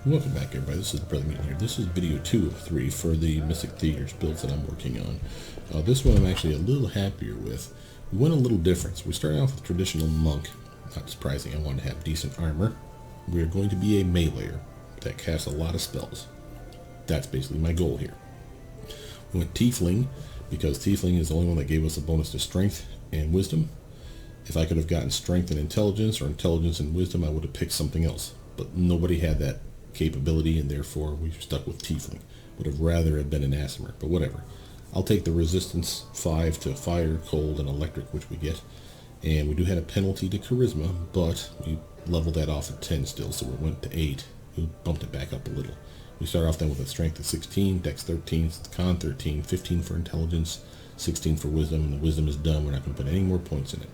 Welcome back, everybody. This is Brothermutant here. This is video 2 of 3 for the Mystic Theurge builds that I'm working on. This one I'm actually a little happier with. We went a little different. So we started off with traditional monk. Not surprising, I wanted to have decent armor. We're going to be a meleeer that casts a lot of spells. That's basically my goal here. We went tiefling because tiefling is the only one that gave us a bonus to strength and wisdom. If I could have gotten strength and intelligence, or intelligence and wisdom, I would have picked something else. But nobody had that capability, and therefore we stuck with tiefling. Would have rather have been an Aasimar, but whatever. I'll take the resistance 5 to fire, cold, and electric, which we get. And we do have a penalty to charisma, but we leveled that off at 10 still, so we went to 8. We bumped it back up a little. We start off then with a strength of 16, dex 13, con 13, 15 for intelligence, 16 for wisdom, and the wisdom is done. We're not going to put any more points in it.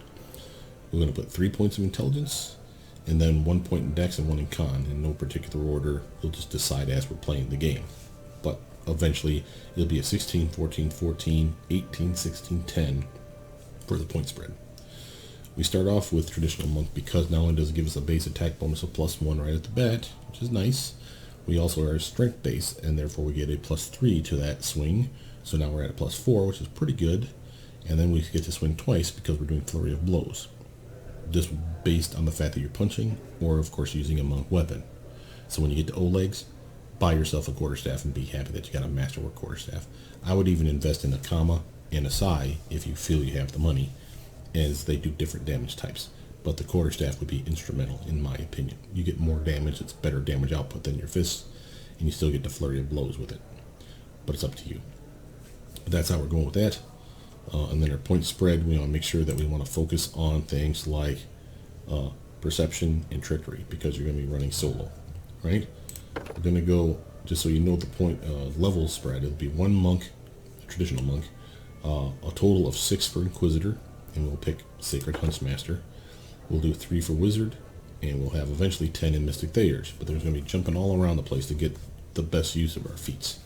We're going to put 3 points of intelligence, and then 1 point in dex and 1 in con, in no particular order. We'll just decide as we're playing the game. But eventually it'll be a 16, 14, 14, 18, 16, 10 for the point spread. We start off with traditional monk because not only does it give us a base attack bonus of +1 right at the bat, which is nice, we also are strength base, and therefore we get a +3 to that swing. So now we're at a +4, which is pretty good. And then we get to swing twice because we're doing flurry of blows. Just based on the fact that you're punching, or of course using a monk weapon. So when you get to O-legs, buy yourself a quarterstaff and be happy that you got a masterwork quarterstaff. I would even invest in a Kama and a Sai if you feel you have the money, as they do different damage types. But the quarterstaff would be instrumental in my opinion. You get more damage, it's better damage output than your fists, and you still get the flurry of blows with it. But it's up to you. But that's how we're going with that. And then our point spread, we want to make sure that we want to focus on things like perception and trickery, because you're going to be running solo, right? We're going to go, just so you know the point level spread, it'll be 1 monk, traditional monk, a total of 6 for Inquisitor, and we'll pick Sacred Huntsmaster. We'll do 3 for Wizard, and we'll have eventually 10 in Mystic Theurge, but there's going to be jumping all around the place to get the best use of our feats.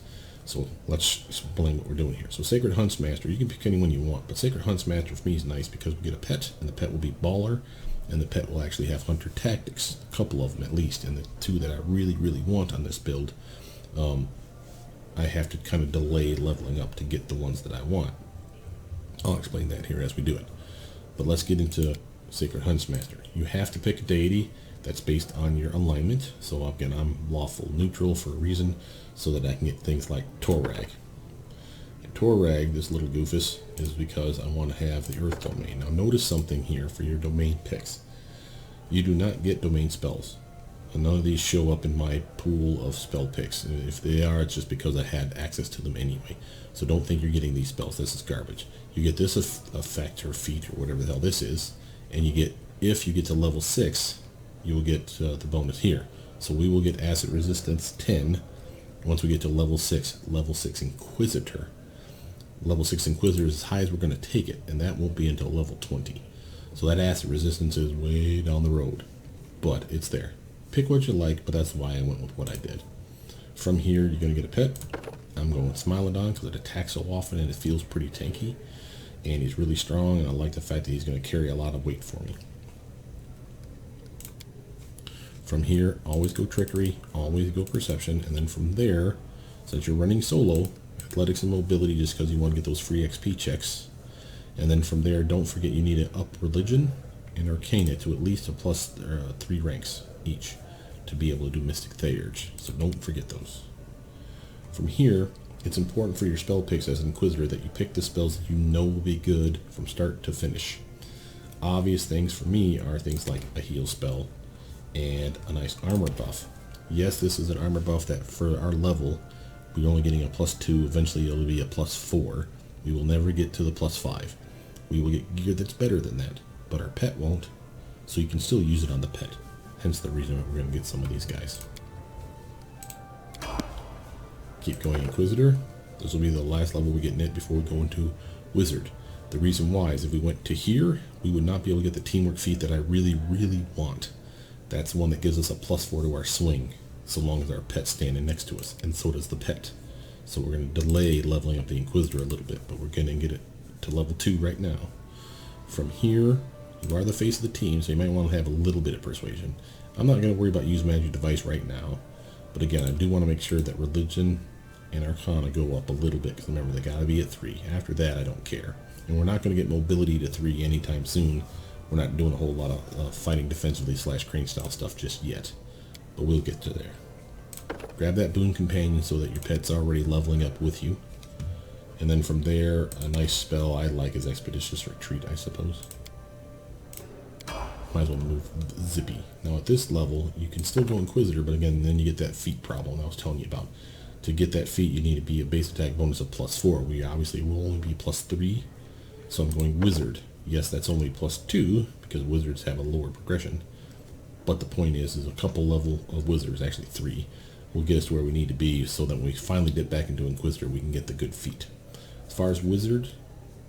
So let's explain what we're doing here. So Sacred Huntsmaster, you can pick anyone you want, but Sacred Huntsmaster for me is nice because we get a pet, and the pet will be Baller, and the pet will actually have Hunter Tactics, a couple of them at least, and the 2 that I really want on this build, I have to kind of delay leveling up to get the ones that I want. I'll explain that here as we do it. But let's get into Sacred Huntsmaster. You have to pick a deity that's based on your alignment. So again, I'm lawful neutral for a reason, so that I can get things like Torag. And Torag, this little goofus, is because I want to have the Earth domain. Now notice something here for your domain picks. You do not get domain spells. And none of these show up in my pool of spell picks. If they are, it's just because I had access to them anyway. So don't think you're getting these spells. This is garbage. You get this effect or feat or whatever the hell this is, and you get, if you get to level 6, you will get the bonus here. So we will get acid resistance 10 once we get to level 6 Inquisitor. Level 6 Inquisitor is as high as we're going to take it, and that won't be until level 20. So that acid resistance is way down the road, but it's there. Pick what you like, but that's why I went with what I did. From here, you're going to get a pet. I'm going with Smilodon because it attacks so often and it feels pretty tanky. And he's really strong, and I like the fact that he's going to carry a lot of weight for me. From here, always go trickery, always go perception, and then from there, since you're running solo, athletics and mobility just because you want to get those free XP checks. And then from there, don't forget you need to up religion and arcana to at least a +3 ranks each to be able to do Mystic Theurge. So don't forget those. From here, it's important for your spell picks as an Inquisitor that you pick the spells that you know will be good from start to finish. Obvious things for me are things like a heal spell and a nice armor buff. Yes, this is an armor buff that for our level, we're only getting a +2. Eventually it'll be a +4. We will never get to the +5. We will get gear that's better than that, but our pet won't, so you can still use it on the pet. Hence the reason we're going to get some of these guys. Keep going Inquisitor. This will be the last level we get in it before we go into Wizard. The reason why is if we went to here, we would not be able to get the teamwork feat that I really want. That's the one that gives us a +4 to our swing, so long as our pet's standing next to us, and so does the pet. So we're going to delay leveling up the Inquisitor a little bit, but we're going to get it to level 2 right now. From here, you are the face of the team, so you might want to have a little bit of persuasion. I'm not going to worry about use magic device right now, But again, I do want to make sure that religion and arcana go up a little bit, because remember, they got to be at 3. After that, I don't care. And we're not going to get mobility to 3 anytime soon. We're not doing a whole lot of fighting defensively / crane style stuff just yet, but we'll get to there. Grab that boon companion so that your pet's already leveling up with you. And then from there, a nice spell I like is Expeditious Retreat, I suppose. Might as well move zippy. Now at this level, you can still go Inquisitor, but again, then you get that feat problem I was telling you about. To get that feat, you need to be a base attack bonus of +4. We obviously will only be +3, so I'm going Wizard. Yes, that's only +2, because Wizards have a lower progression. But the point is a couple level of Wizards, actually 3, will get us to where we need to be, so that when we finally dip back into Inquisitor, we can get the good feat. As far as Wizard,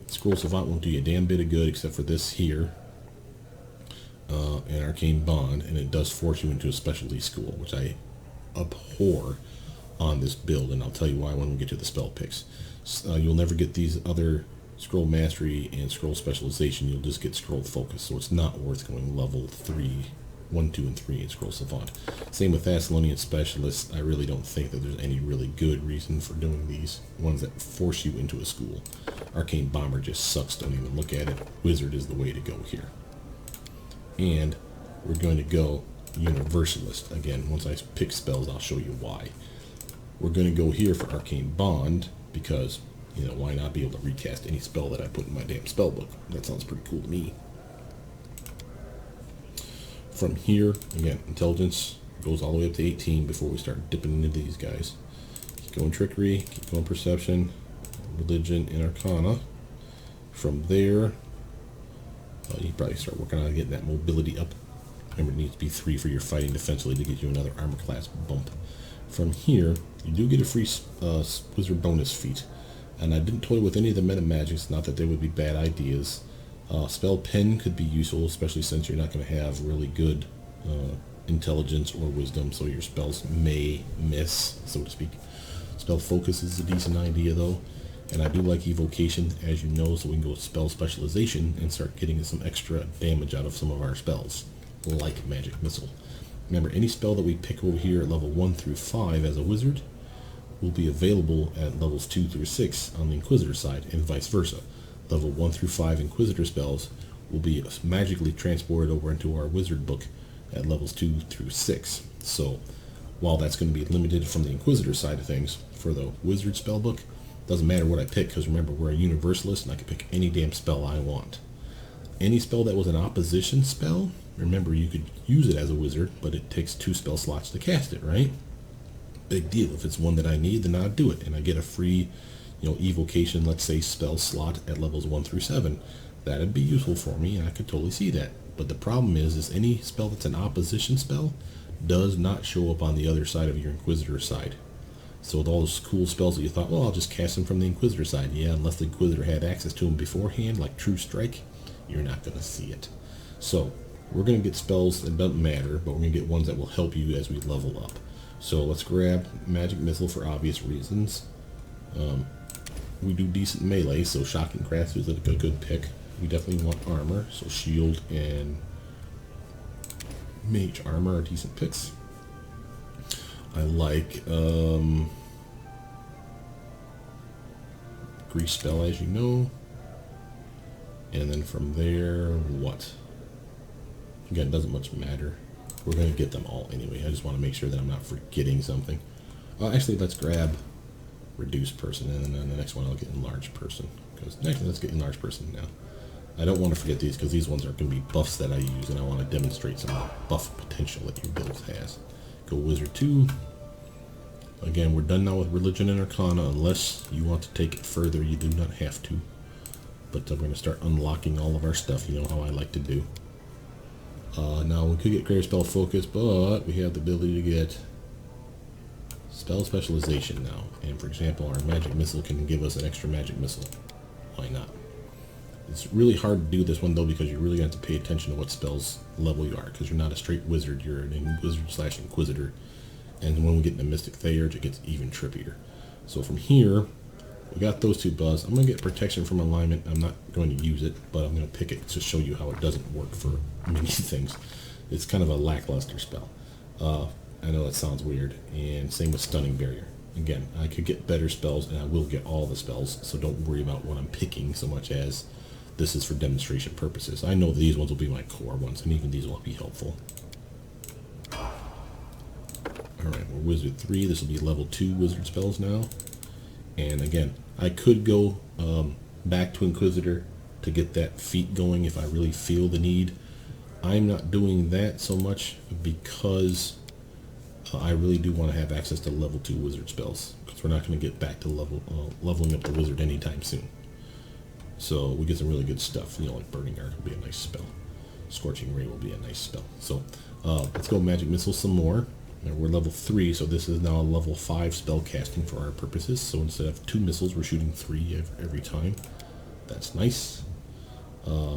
Scroll Savant won't do you a damn bit of good, except for this here, and Arcane Bond, and it does force you into a specialty school, which I abhor on this build, and I'll tell you why when we get to the spell picks. You'll never get these other Scroll Mastery and Scroll Specialization, you'll just get Scroll Focus, so it's not worth going level 3, 1, 2, and 3 in Scroll Savant. Same with Thessalonian Specialist. I really don't think that there's any really good reason for doing these ones that force you into a school. Arcane Bomber just sucks, don't even look at it. Wizard is the way to go here. And we're going to go Universalist. Again, once I pick spells, I'll show you why. We're going to go here for Arcane Bond, because, you know, why not be able to recast any spell that I put in my damn spell book? That sounds pretty cool to me. From here, again, Intelligence goes all the way up to 18 before we start dipping into these guys. Keep going Trickery, keep going Perception, Religion, and Arcana. From there, you probably start working on getting that mobility up. Remember, it needs to be 3 for your fighting defensively to get you another armor class bump. From here, you do get a free Wizard bonus feat. And I didn't toy with any of the meta magics, not that they would be bad ideas. Spell Pen could be useful, especially since you're not going to have really good intelligence or wisdom, so your spells may miss, so to speak. Spell Focus is a decent idea, though. And I do like Evocation, as you know, so we can go with Spell Specialization and start getting some extra damage out of some of our spells, like Magic Missile. Remember, any spell that we pick over here at level 1 through 5 as a wizard will be available at levels 2 through 6 on the Inquisitor side, and vice versa. Level 1 through 5 Inquisitor spells will be magically transported over into our wizard book at levels 2 through 6. So, while that's going to be limited from the Inquisitor side of things, for the wizard spell book, doesn't matter what I pick, because remember, we're a Universalist, and I can pick any damn spell I want. Any spell that was an opposition spell, remember, you could use it as a wizard, but it takes 2 spell slots to cast it, right? Big deal. If it's one that I need, then I'll do it, and I get a free, you know, Evocation, let's say, spell slot at levels 1 through 7. That'd be useful for me, and I could totally see that. But the problem is any spell that's an opposition spell does not show up on the other side of your Inquisitor side. So with all those cool spells that you thought, well, I'll just cast them from the Inquisitor side. Yeah, unless the Inquisitor had access to them beforehand, like True Strike, you're not going to see it. So we're going to get spells that don't matter, but we're going to get ones that will help you as we level up. So let's grab Magic Missile for obvious reasons. We do decent melee, so Shocking Grasp is a good pick. We definitely want armor, so Shield and Mage Armor are decent picks. I like Grease Spell, as you know. And then from there, what? Again, it doesn't much matter. We're going to get them all anyway. I just want to make sure that I'm not forgetting something. Actually, let's grab Reduce Person, and then the next one I'll get Enlarge Person. Because next, let's get Enlarge Person now. I don't want to forget these, because these ones are going to be buffs that I use, and I want to demonstrate some buff potential that your build has. Go Wizard 2. Again, we're done now with Religion and Arcana. Unless you want to take it further, you do not have to. But we're going to start unlocking all of our stuff, you know how I like to do. Now, we could get Greater Spell Focus, but we have the ability to get Spell Specialization now. And for example, our Magic Missile can give us an extra Magic Missile. Why not? It's really hard to do this one, though, because you really have to pay attention to what spells level you are, because you're not a straight wizard, you're an wizard/Inquisitor. And when we get into Mystic Theurge, it gets even trippier. So from here, we got those 2 buffs. I'm going to get Protection from Alignment. I'm not going to use it, but I'm going to pick it to show you how it doesn't work for many things. It's kind of a lackluster spell. I know that sounds weird. And same with Stunning Barrier. Again, I could get better spells, and I will get all the spells, so don't worry about what I'm picking so much as this is for demonstration purposes. I know these ones will be my core ones, and even these will be helpful. Alright, we're Wizard 3. This will be level 2 wizard spells now. And again, I could go back to Inquisitor to get that feat going if I really feel the need. I'm not doing that so much because I really do want to have access to level 2 wizard spells, because we're not going to get back to leveling up the wizard anytime soon. So we get some really good stuff. You know, like Burning Arc will be a nice spell. Scorching Ray will be a nice spell. So let's go Magic Missile some more. Now we're level 3, so this is now a level 5 spell casting for our purposes. So instead of 2 missiles, we're shooting 3 every time. That's nice.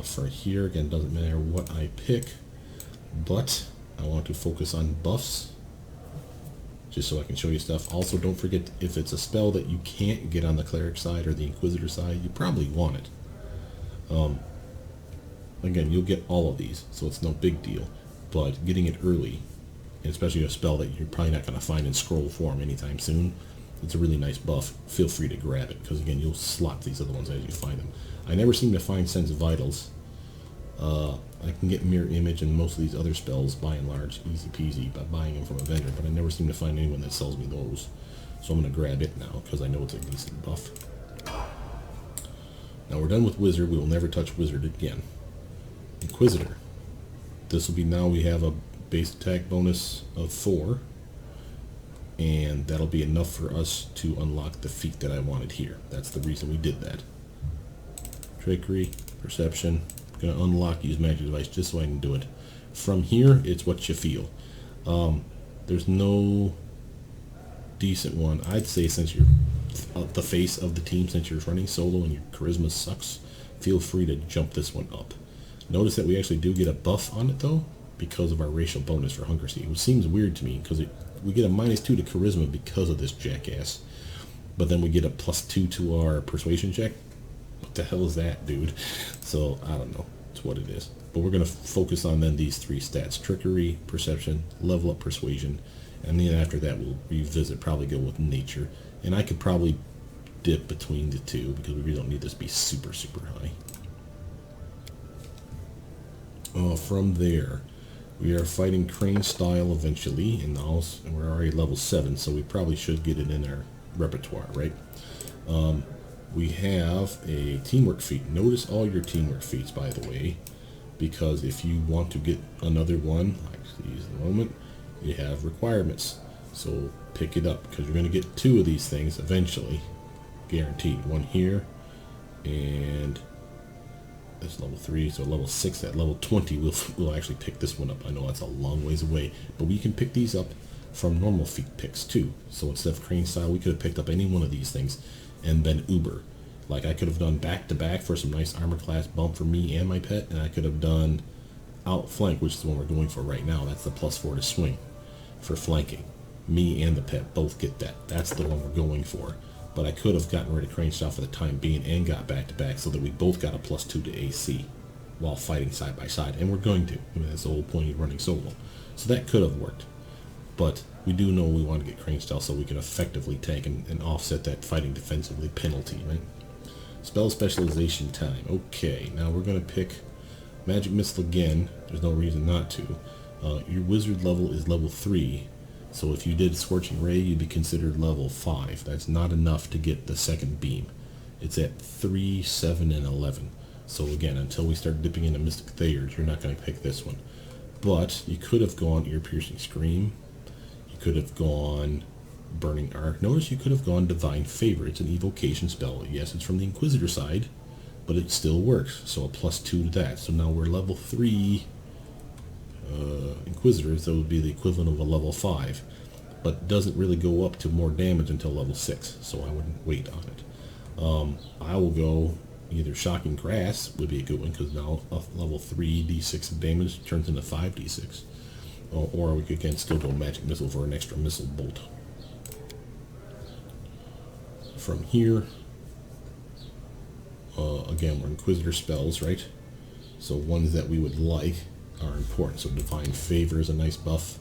For here, again, doesn't matter what I pick, but I want to focus on buffs, just so I can show you stuff. Also, don't forget, if it's a spell that you can't get on the Cleric side or the Inquisitor side, you probably want it. Again, you'll get all of these, so it's no big deal, but getting it early, and especially a spell that you're probably not going to find in scroll form anytime soon, it's a really nice buff. Feel free to grab it, because again, you'll slot these other ones as you find them. I never seem to find Sense Vitals. I can get Mirror Image and most of these other spells, by and large, easy peasy, by buying them from a vendor, but I never seem to find anyone that sells me those. So I'm going to grab it now, because I know it's a decent buff. Now we're done with Wizard. We will never touch Wizard again. Inquisitor. This will be, now we have a base attack bonus of 4, and that'll be enough for us to unlock the feat that I wanted here. That's the reason we did that. Trickery, Perception, going to unlock Use Magic Device just so I can do it. From here, it's what you feel. There's no decent one. I'd say, since you're the face of the team, since you're running solo and your charisma sucks, feel free to jump this one up. Notice that we actually do get a buff on it though, because of our racial bonus for Hunger Seed, which seems weird to me, because we get a -2 to charisma because of this jackass, but then we get a +2 to our persuasion check. What the hell is that, dude? So I don't know. It's what it is. But we're going to focus on then these 3 stats: Trickery, Perception, level up Persuasion, and then after that we'll revisit, probably go with Nature. And I could probably dip between the 2, because we really don't need this to be super, super high. From there, we are fighting Crane Style eventually, and we're already level 7, so we probably should get it in our repertoire, right? We have a teamwork feat. Notice all your teamwork feats, by the way, because if you want to get another one, actually use the moment, you have requirements. So pick it up, because you're going to get 2 of these things eventually, guaranteed. One here, and this level 3, so level 6. At level 20, we'll actually pick this one up. I know that's a long ways away, but we can pick these up from normal feat picks too. So instead of Crane Style, we could have picked up any one of these things and been uber. Like, I could have done back-to-back for some nice armor class bump for me and my pet, and I could have done Outflank, which is the one we're going for right now. That's the +4 to swing for flanking. Me and the pet both get that. That's the one we're going for. But I could have gotten rid of Crane Style for the time being and got back-to-back, so that we both got a +2 to AC while fighting side by side. And we're going to. I mean, that's the whole point of running solo. So that could have worked. But we do know we want to get Crane Style so we can effectively tank and offset that fighting defensively penalty, right? Spell specialization time. Okay, now we're going to pick Magic Missile again. There's no reason not to. Your wizard level is level 3, so if you did Scorching Ray, you'd be considered level 5. That's not enough to get the second beam. It's at 3, 7, and 11. So again, until we start dipping into Mystic Theurge, you're not going to pick this one. But you could have gone Ear-Piercing Scream. You could have gone Burning Arc. Notice you could have gone Divine Favor. It's an evocation spell. Yes, it's from the Inquisitor side, but it still works. So a +2 to that. So now we're level 3 Inquisitors. That would be the equivalent of a level 5, but doesn't really go up to more damage until level 6. So I wouldn't wait on it. I will go either Shocking Grass would be a good one, because now a level 3 d6 of damage turns into 5 d6. Or we could again still go Magic Missile for an extra missile bolt. From here, again, we're Inquisitor spells, right? So ones that we would like are important. So Divine Favor is a nice buff.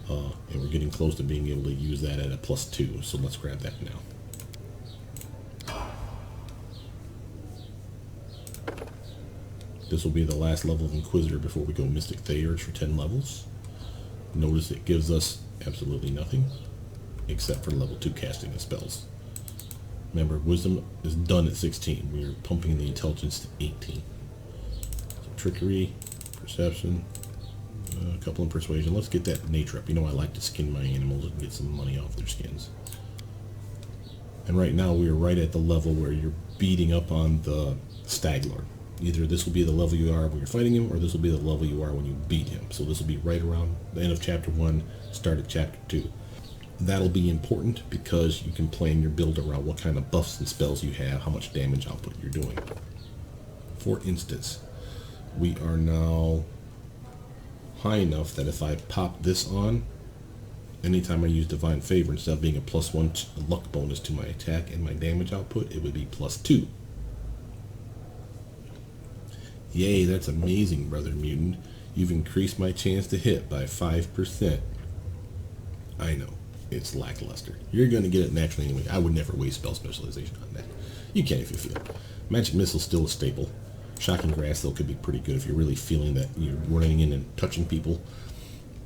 and we're getting close to being able to use that at a +2, so let's grab that now. This will be the last level of Inquisitor before we go Mystic Theurge for 10 levels. Notice it gives us absolutely nothing, except for level 2 casting of spells. Remember, Wisdom is done at 16. We are pumping the Intelligence to 18. So Trickery, Perception, a couple in Persuasion. Let's get that Nature up. You know I like to skin my animals and get some money off their skins. And right now we are right at the level where you're beating up on the Stag Lord. Either this will be the level you are when you're fighting him, or this will be the level you are when you beat him. So this will be right around the end of Chapter 1, start of Chapter 2. That'll be important because you can plan your build around what kind of buffs and spells you have, how much damage output you're doing. For instance, we are now high enough that if I pop this on, anytime I use Divine Favor, instead of being a +1 luck bonus to my attack and my damage output, it would be +2. Yay, that's amazing, Brothermutant. You've increased my chance to hit by 5%. I know, it's lackluster. You're going to get it naturally anyway. I would never waste spell specialization on that. You can if you feel. Magic Missile's still a staple. Shocking Grasp, though, could be pretty good if you're really feeling that you're running in and touching people.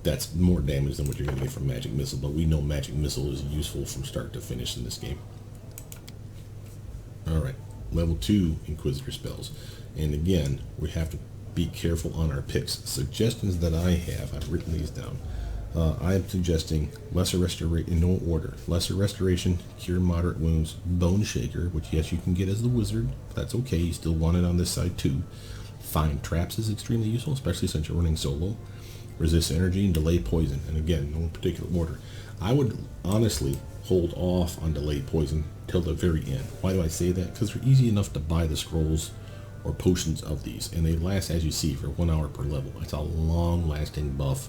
That's more damage than what you're going to get from Magic Missile, but we know Magic Missile is useful from start to finish in this game. Alright, level 2 Inquisitor spells. And again, we have to be careful on our picks. Suggestions that I have, I've written these down. I'm suggesting Lesser Restoration, in no order. Lesser Restoration, Cure Moderate Wounds, Bone Shaker, which yes, you can get as the wizard. That's okay, you still want it on this side too. Find Traps is extremely useful, especially since you're running solo. Resist Energy and Delay Poison, and again, no particular order. I would honestly hold off on Delay Poison till the very end. Why do I say that? Because they're easy enough to buy the scrolls or potions of these, and they last, as you see, for 1 hour per level. It's a long-lasting buff.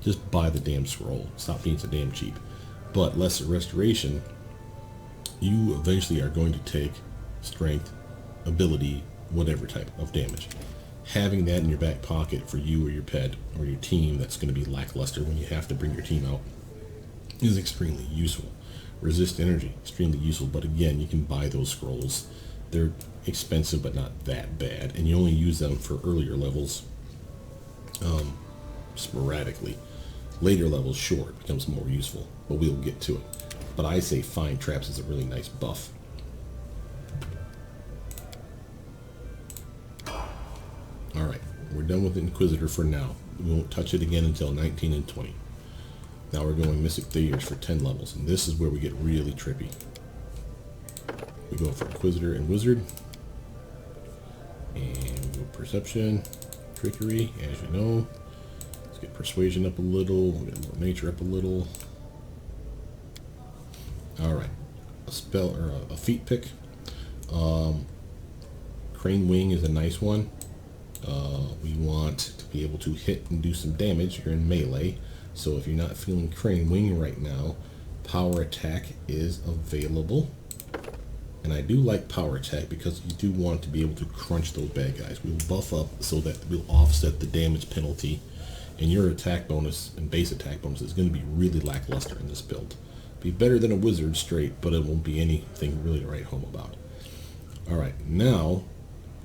Just buy the damn scroll. Stop being so damn cheap. But Lesser Restoration, you eventually are going to take strength, ability, whatever type of damage. Having that in your back pocket for you or your pet or your team that's going to be lackluster when you have to bring your team out is extremely useful. Resist Energy, extremely useful, but again, you can buy those scrolls. They're expensive but not that bad, and you only use them for earlier levels sporadically. Later levels, sure, it becomes more useful, but we'll get to it. But I say Find Traps is a really nice buff. Alright, we're done with the Inquisitor for now. We won't touch it again until 19 and 20. Now we're going Mystic Theurge for 10 levels, and this is where we get really trippy. We go for Inquisitor and Wizard, and we go Perception, Trickery, as you know. Let's get Persuasion up a little, we'll get more Nature up a little. Alright, a spell, or a feat pick. Crane Wing is a nice one. We want to be able to hit and do some damage. You're in melee, so if you're not feeling Crane Wing right now, Power Attack is available. And I do like Power Attack because you do want to be able to crunch those bad guys. We'll buff up so that we'll offset the damage penalty, and your attack bonus and base attack bonus is going to be really lackluster in this build. Be better than a wizard straight, but it won't be anything really to write home about. Alright, now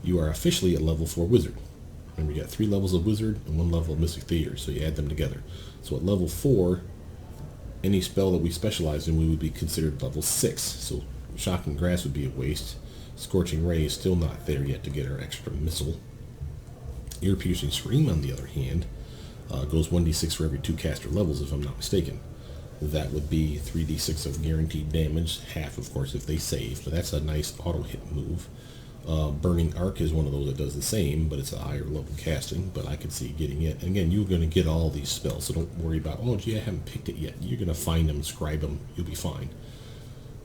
you are officially at level 4 wizard. And we got 3 levels of wizard and 1 level of Mystic Theurge, so you add them together. So at level 4, any spell that we specialize in, we would be considered level 6. So Shocking Grasp would be a waste. Scorching Ray is still not there yet to get our extra missile. Ear-piercing Scream, on the other hand, goes 1d6 for every 2 caster levels, if I'm not mistaken. That would be 3d6 of guaranteed damage, half of course if they save, but that's a nice auto hit move. Burning Arc is one of those that does the same, but it's a higher level casting, but I could see getting it. And again, you're going to get all these spells, so don't worry about, oh gee, I haven't picked it yet. You're going to find them, scribe them, you'll be fine.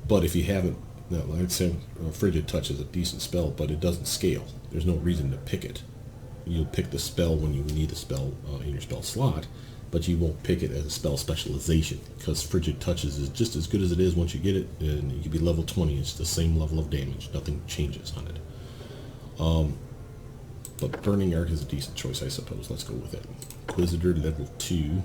But if you haven't, no, like I said, Frigid Touch is a decent spell, but it doesn't scale. There's no reason to pick it. You'll pick the spell when you need the spell in your spell slot, but you won't pick it as a spell specialization, because Frigid Touches is just as good as it is once you get it, and you can be level 20, it's the same level of damage, nothing changes on it. But Burning Arc is a decent choice, I suppose. Let's go with it. Inquisitor level 2.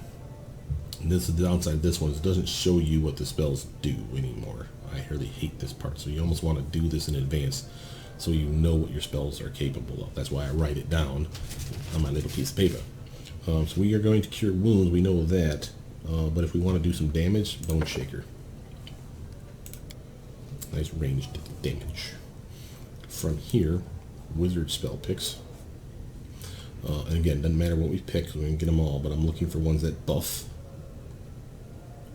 And this is the downside of this one, is it doesn't show you what the spells do anymore. I really hate this part, so you almost want to do this in advance so you know what your spells are capable of. That's why I write it down on my little piece of paper. So we are going to cure wounds, we know that, but if we want to do some damage, Bone Shaker. Nice ranged damage. From here, wizard spell picks. And again, doesn't matter what we pick, we can get them all, but I'm looking for ones that buff.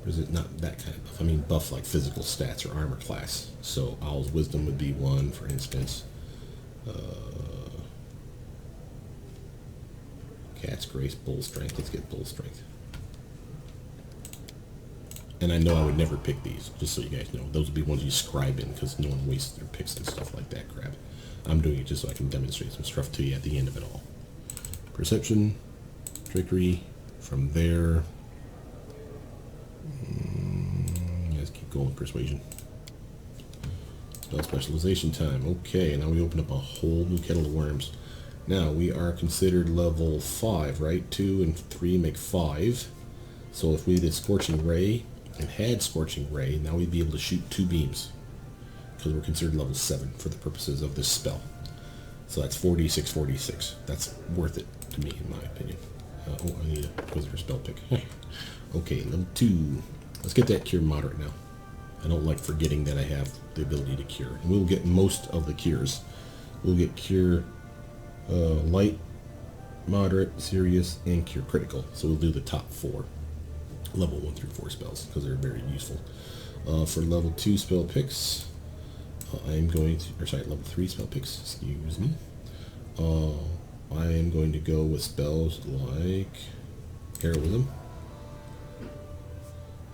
Or is it not that kind of buff? I mean buff like physical stats or armor class. So Owl's Wisdom would be one, for instance. Cat's Grace, Bull Strength. Let's get Bull Strength. And I know I would never pick these, just so you guys know. Those would be ones you scribe in, because no one wastes their picks and stuff like that crap. I'm doing it just so I can demonstrate some stuff to you at the end of it all. Perception, Trickery, from there. Let's keep going, Persuasion. Spell Specialization time. Okay, now we open up a whole new kettle of worms. Now, we are considered level 5, right? 2 and 3 make 5. So if we did Scorching Ray and had Scorching Ray, now we'd be able to shoot 2 beams. Because we're considered level 7 for the purposes of this spell. So that's 46, 46. That's worth it to me, in my opinion. Oh, I need a Wizard spell pick. Okay, level 2. Let's get that Cure Moderate now. I don't like forgetting that I have the ability to cure. And we'll get most of the cures. We'll get Cure Light, Moderate, Serious, and Cure Critical. So we'll do the top 4. Level 1 through 4 spells, because they're very useful. For level 2 spell picks, I am going to, or sorry, level 3 spell picks, excuse me. I am going to go with spells like Heroism.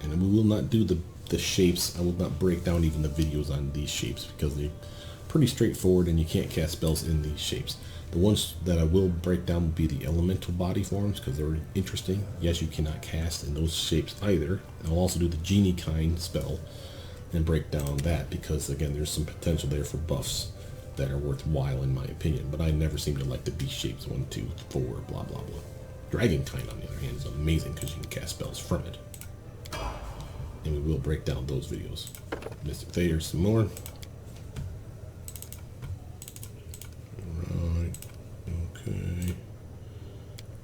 And we will not do the shapes. I will not break down even the videos on these shapes, because they're pretty straightforward and you can't cast spells in these shapes. The ones that I will break down will be the elemental body forms, because they're interesting. Yes, you cannot cast in those shapes either. I'll also do the genie kind spell and break down that, because again, there's some potential there for buffs that are worthwhile in my opinion. But I never seem to like the beast shapes 1, 2, 4, blah blah blah. Dragon kind, on the other hand, is amazing because you can cast spells from it. And we will break down those videos. Mystic Theurge some more. Right. Okay.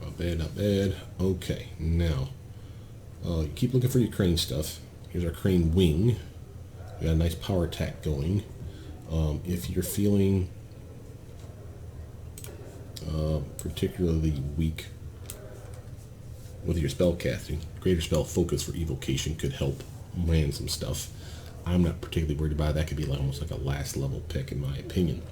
Not bad, not bad. Okay, now you keep looking for your crane stuff. Here's our crane wing. We got a nice power attack going. If you're feeling particularly weak with your spell casting, greater spell focus for evocation could help land some stuff. I'm not particularly worried about it. That could be like almost like a last level pick in my opinion.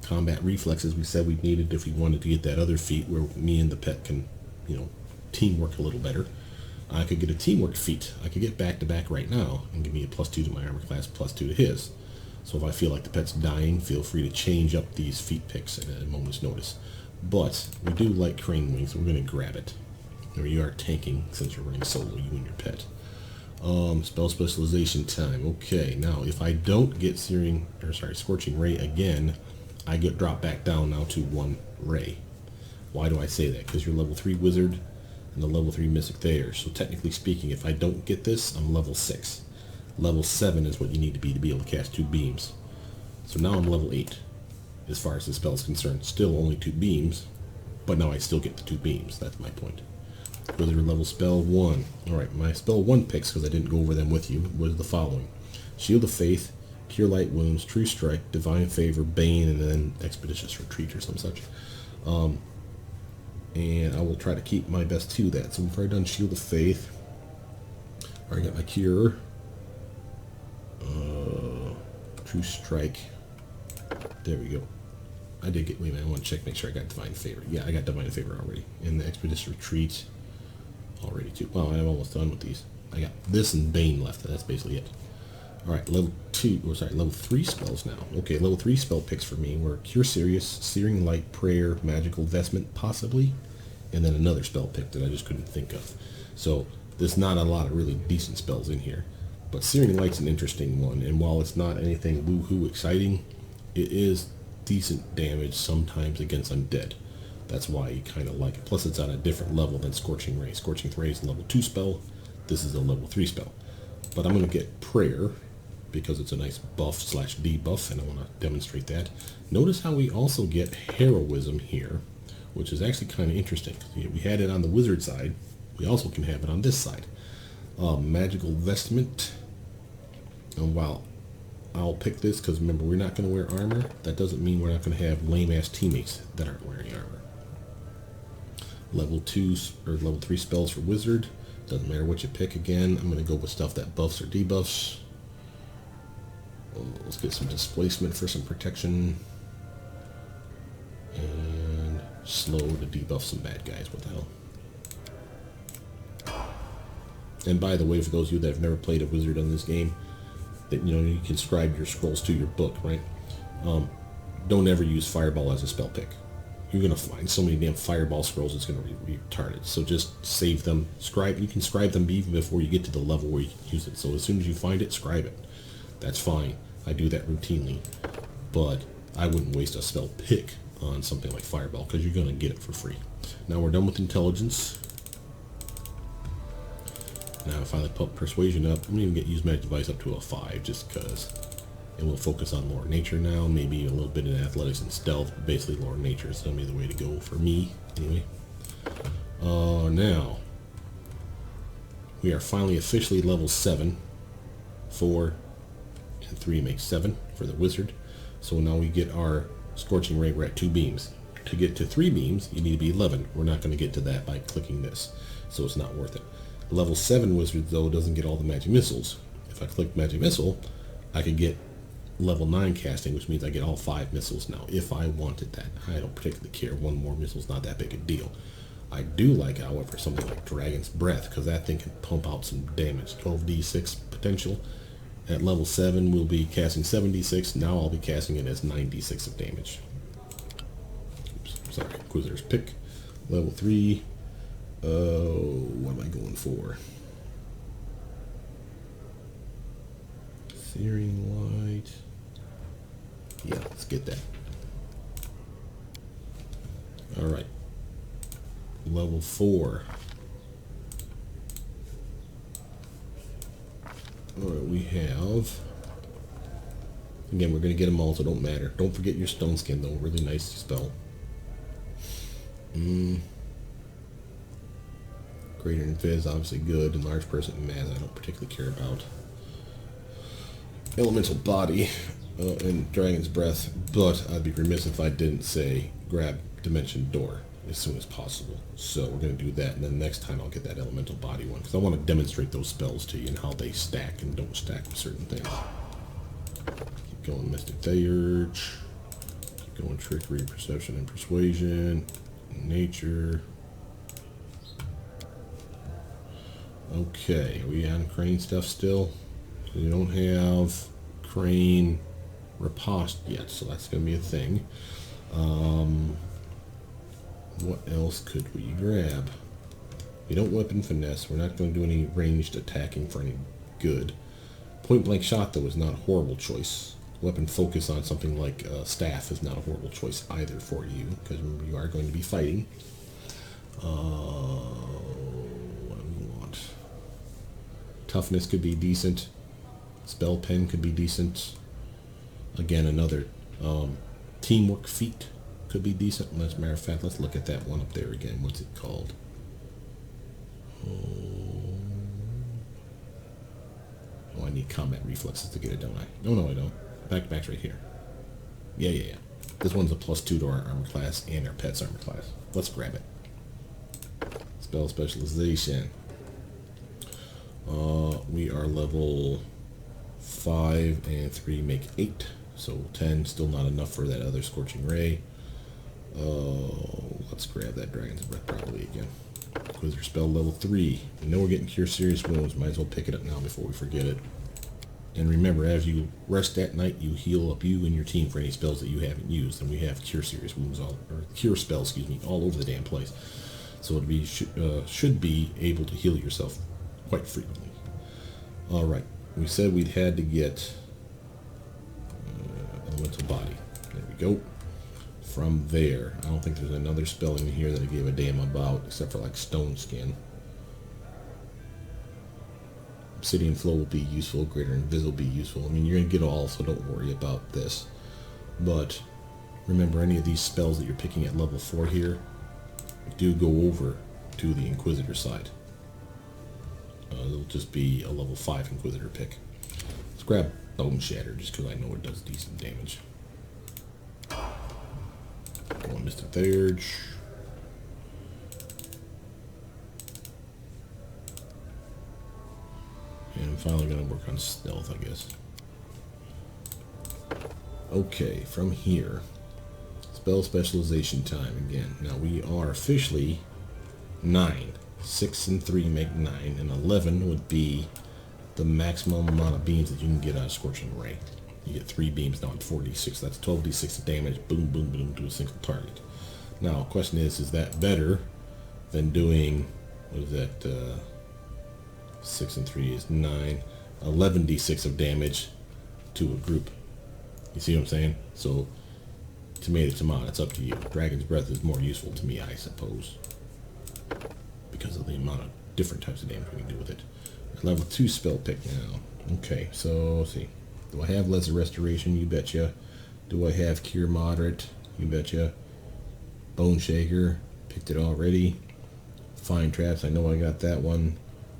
Combat reflexes, we said we needed if we wanted to get that other feat where me and the pet can, you know, teamwork a little better. I could get a teamwork feat. I could get back to back right now and give me a +2 to my armor class, +2 to his. So if I feel like the pet's dying, feel free to change up these feat picks at a moment's notice. But we do like crane wings, so we're going to grab it. There you are tanking since you're running solo, you and your pet. Spell specialization time. Okay, now if I don't get Scorching Ray again, I get dropped back down now to 1 ray. Why do I say that? Because you're level 3 wizard and the level 3 Mystic Theurge. So technically speaking, if I don't get this, I'm level 6. Level 7 is what you need to be able to cast 2 beams. So now I'm level 8 as far as the spell is concerned. Still only 2 beams, but now I still get the 2 beams. That's my point. Wizard level spell 1. Alright, my spell 1 picks, because I didn't go over them with you, was the following. Shield of Faith, Cure Light Wounds, True Strike, Divine Favor, Bane, and then Expeditious Retreat or some such. And I will try to keep my best to that. So we've already done Shield of Faith. I already got my Cure. True Strike. There we go. I did get, wait a minute, I want to check, make sure I got Divine Favor. Yeah, I got Divine Favor already. And the Expeditious Retreat already too. Well, I'm almost done with these. I got this and Bane left, and that's basically it. Alright, level 3 spells now. Okay, level 3 spell picks for me were Cure Serious, Searing Light, Prayer, Magical Vestment, possibly, and then another spell pick that I just couldn't think of. So, there's not a lot of really decent spells in here. But Searing Light's an interesting one, and while it's not anything woohoo exciting, it is decent damage sometimes against undead. That's why you kind of like it. Plus, it's on a different level than Scorching Ray. Scorching Ray is a level 2 spell. This is a level 3 spell. But I'm going to get Prayer because it's a nice buff slash debuff, and I want to demonstrate that. Notice how we also get Heroism here, which is actually kind of interesting. We had it on the wizard side. We also can have it on this side. Magical Vestment. And while I'll pick this, because remember, we're not going to wear armor. That doesn't mean we're not going to have lame-ass teammates that aren't wearing armor. Level 2 or level 3 spells for wizard. Doesn't matter what you pick again. I'm going to go with stuff that buffs or debuffs. Let's get some displacement for some protection. And slow to debuff some bad guys. What the hell? And by the way, for those of you that have never played a wizard on this game, that you can scribe your scrolls to your book, right? Don't ever use Fireball as a spell pick. You're going to find so many damn Fireball scrolls, it's going to be retarded. So just save them. You can scribe them even before you get to the level where you can use it. So as soon as you find it, scribe it. That's fine. I do that routinely. But I wouldn't waste a spell pick on something like Fireball, because you're going to get it for free. Now we're done with Intelligence. Now if I put Persuasion up, I'm going to use Magic Device up to a 5 just because. And we'll focus on Lore Nature now, maybe a little bit in Athletics and Stealth, but basically Lore Nature is going to be the way to go for me, anyway. Now, we are finally officially level 7. 4 and 3 makes 7 for the Wizard. So now we get our Scorching Ray, we're at 2 beams. To get to 3 beams, you need to be 11. We're not going to get to that by clicking this, so it's not worth it. Level 7 Wizard, though, doesn't get all the Magic Missiles. If I click Magic Missile, I could get level 9 casting, which means I get all 5 missiles now, if I wanted that. I don't particularly care. 1 more missile is not that big a deal. I do like, however, something like Dragon's Breath, because that thing can pump out some damage. 12d6 potential. At level 7, we'll be casting 7d6. Now I'll be casting it as 9d6 of damage. Oops, sorry, Inquisitor's pick. Level 3. What am I going for? Searing Light. Yeah, let's get that. Alright. Level 4. Alright, we have... Again, we're going to get them all, so don't matter. Don't forget your Stone Skin, though. Really nice spell. Greater Invis, obviously good. Enlarged Person Mass, I don't particularly care about. Elemental Body and Dragon's Breath, but I'd be remiss if I didn't say grab Dimension Door as soon as possible. So we're going to do that, and then next time I'll get that Elemental Body one, because I want to demonstrate those spells to you and how they stack and don't stack with certain things. Keep going Mystic Theurge, keep going Trickery, Perception, and Persuasion, Nature. Okay, are we on Crane stuff still? You don't have Crane Riposte yet, so that's going to be a thing. What else could we grab? We don't Weapon Finesse. We're not going to do any ranged attacking for any good. Point Blank Shot, though, is not a horrible choice. Weapon Focus on something like Staff is not a horrible choice either for you, because you are going to be fighting. What do we want? Toughness could be decent. Spell Pen could be decent. Again, another Teamwork Feat could be decent. As a matter of fact, let's look at that one up there again. What's it called? Oh, I need Combat Reflexes to get it, don't I? No, I don't. Back's right here. Yeah. This one's a +2 to our armor class and our pet's armor class. Let's grab it. Spell Specialization. We are level 5 and 3 make 8, so 10, still not enough for that other Scorching Ray. Let's grab that Dragon's Breath probably again. Inquisitor spell level 3. We know we're getting Cure Serious Wounds, might as well pick it up now before we forget it. And remember, as you rest at night, you heal up you and your team for any spells that you haven't used, and we have Cure Serious Wounds, or Cure spells, all over the damn place. So it should be able to heal yourself quite frequently. Alright, we said we'd had to get Elemental Body. There we go. from there, I don't think there's another spell in here that I gave a damn about, except for like Stone Skin. Obsidian Flow will be useful, Greater Invis will be useful. I mean, you're going to get all, so don't worry about this. But remember, any of these spells that you're picking at level 4 here do go over to the Inquisitor side. It'll just be a level 5 Inquisitor pick. Let's grab Bone Shatter just because I know it does decent damage. Go on Mystic Theurge. And I'm finally going to work on stealth, I guess. Okay, from here, spell specialization time again. Now we are officially 9. 6 and 3 make 9, and 11 would be the maximum amount of beams that you can get out of Scorching Ray. You get 3 beams now at 4d6. That's 12d6 of damage, boom, boom, boom, to a single target. Now, the question is that better than doing, what is that, 6 and 3 is 9, 11d6 of damage to a group? You see what I'm saying? So, tomato, it's up to you. Dragon's Breath is more useful to me, I suppose, because of the amount of different types of damage we can do with it. Level 2 spell pick now. Okay, so let's see. Do I have Lesser Restoration? You betcha. Do I have Cure Moderate? You betcha. Bone Shaker. Picked it already. Fine Traps. I know I got that one.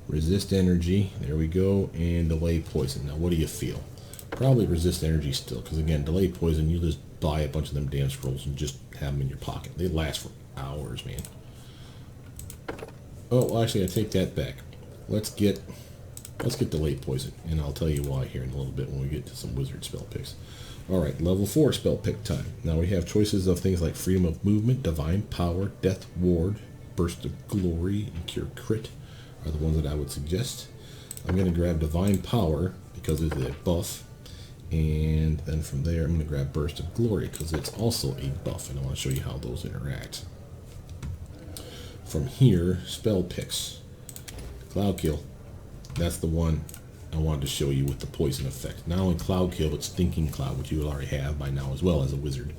Resist Energy. There we go. And Delay Poison. Now, what do you feel? Probably Resist Energy still, because again, Delay Poison, you just buy a bunch of them damn scrolls and just have them in your pocket. They last for hours, man. Oh, well, actually, I take that back. Let's get Delay Poison, and I'll tell you why here in a little bit when we get to some wizard spell picks. Alright, level 4 spell pick time. Now we have choices of things like Freedom of Movement, Divine Power, Death Ward, Burst of Glory, and Cure Crit are the ones that I would suggest. I'm going to grab Divine Power because it's a buff, and then from there I'm going to grab Burst of Glory because it's also a buff, and I want to show you how those interact. From here, spell picks. Cloud Kill. That's the one I wanted to show you with the poison effect. Not only Cloud Kill, but Stinking Cloud, which you will already have by now as well as a wizard.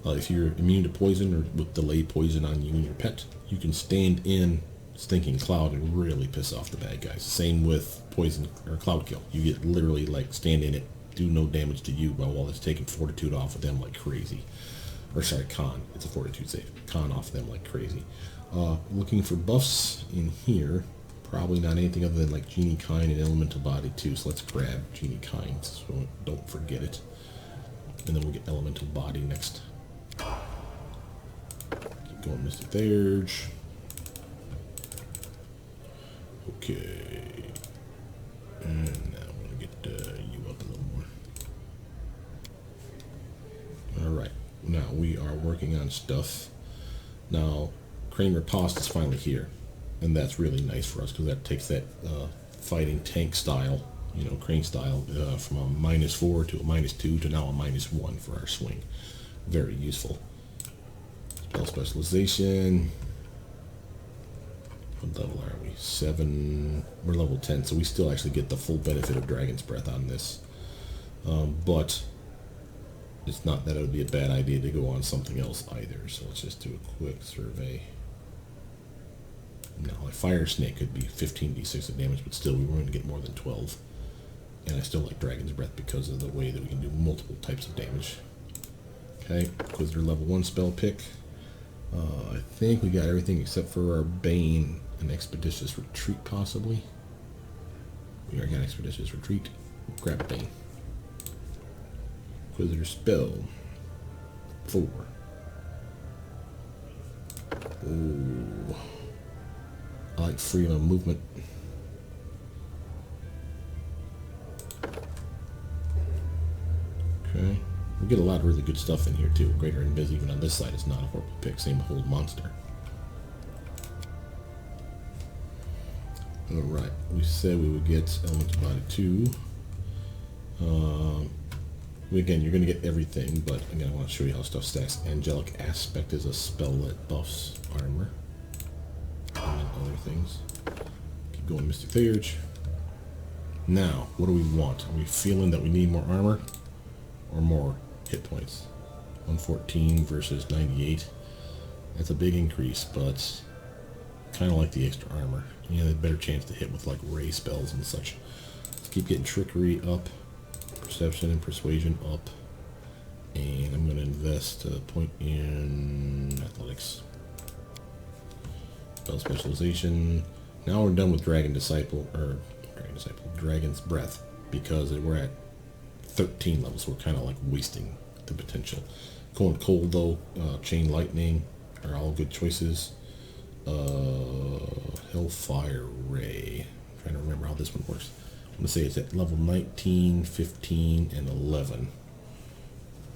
If you're immune to poison or with Delay Poison on you and your pet, you can stand in Stinking Cloud and really piss off the bad guys. Same with Poison or Cloud Kill. You get literally like stand in it, do no damage to you while it's taking Fortitude off of them like crazy. Or sorry, Con. It's a Fortitude save. Con off them like crazy. Looking for buffs in here. Probably not anything other than like Genie Kind and Elemental Body too, so let's grab Genie Kind so don't forget it. And then we'll get Elemental Body next. Keep going Mystic Theurge. Okay. And now I'm going to get you up a little more. Alright, now we are working on stuff. Now, Crane Riposte is finally here. And that's really nice for us because that takes that fighting tank style, you know, Crane style, from a -4 to a -2 to now a -1 for our swing. Very useful. Spell specialization. What level are we? 7. We're level 10, so we still actually get the full benefit of Dragon's Breath on this. But it's not that it would be a bad idea to go on something else either. So let's just do a quick survey. Now, a Fire Snake could be 15d6 of damage, but still we weren't going to get more than 12. And I still like Dragon's Breath because of the way that we can do multiple types of damage. Okay, Inquisitor level 1 spell pick. I think we got everything except for our Bane and Expeditious Retreat, possibly. We already got Expeditious Retreat. Grab Bane. Inquisitor spell 4. Ooh. I like Freedom of Movement. Okay. We get a lot of really good stuff in here too. Greater Invis, even on this side, is not a horrible pick. Same with Hold Monster. Alright. We said we would get Elemental Body 2. Again, you're going to get everything, but again, I want to show you how stuff stacks. Angelic Aspect is a spell that buffs armor. And other things. Keep going Mystic Theurge. Now, what do we want? Are we feeling that we need more armor or more hit points? 114 versus 98. That's a big increase, but kind of like the extra armor. You have a better chance to hit with like ray spells and such. Let's keep getting trickery up, perception and persuasion up, and I'm going to invest a point in athletics. Spell specialization. Now we're done with Dragon's Breath, because we're at 13 levels. So we're kind of like wasting the potential. Going cold though, chain lightning are all good choices. Hellfire Ray. I'm trying to remember how this one works. I'm going to say it's at level 19, 15, and 11.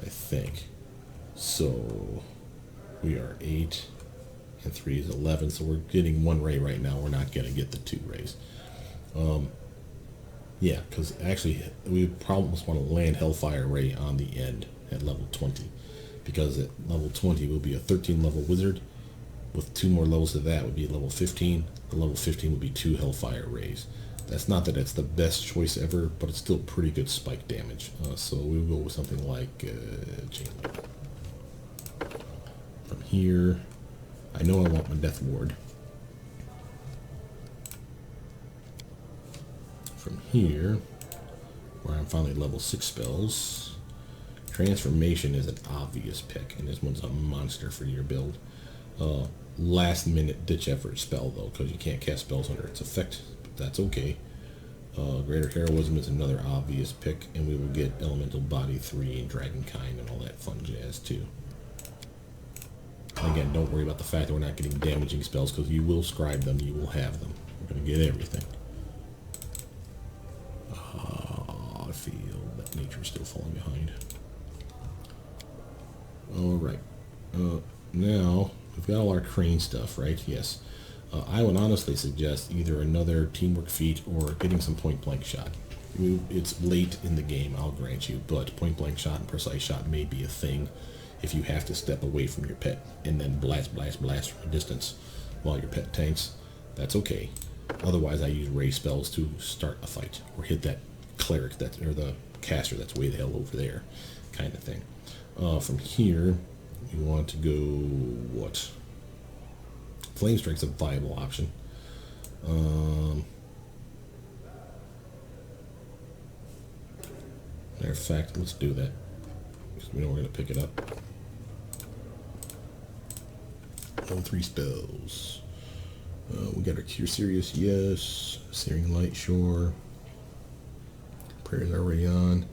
I think. So we are 8 and 3 is 11. So we're getting 1 ray right now. We're not going to get the 2 rays. Yeah, because actually we probably want to land Hellfire Ray on the end at level 20. Because at level 20 will be a 13 level wizard. With 2 more levels to that would be level 15. The level 15 would be 2 Hellfire Rays. That's not that it's the best choice ever, but it's still pretty good spike damage. So we will go with something like chain lightning. From here, I know I want my Death Ward. From here, where I'm finally level 6 spells, Transformation is an obvious pick, and this one's a monster for your build. Last minute ditch effort spell though, because you can't cast spells under its effect, but that's okay. Greater Heroism is another obvious pick, and we will get Elemental Body 3 and Dragonkind and all that fun jazz too. Again, don't worry about the fact that we're not getting damaging spells, because you will scribe them, you will have them. We're going to get everything. I feel that nature's still falling behind. Alright. Now, we've got all our crane stuff, right? Yes. I would honestly suggest either another teamwork feat or getting some point-blank shot. It's late in the game, I'll grant you, but point-blank shot and precise shot may be a thing if you have to step away from your pet and then blast from a distance while your pet tanks. That's okay. Otherwise, I use ray spells to start a fight or hit that cleric or the caster that's way the hell over there, kind of thing. From here, you want to go what? Flame Strike's a viable option. Matter of fact, let's do that. Because we know we're going to pick it up. Level 3 spells. We got our Cure Serious, yes. Searing Light, sure. Prayer's already on.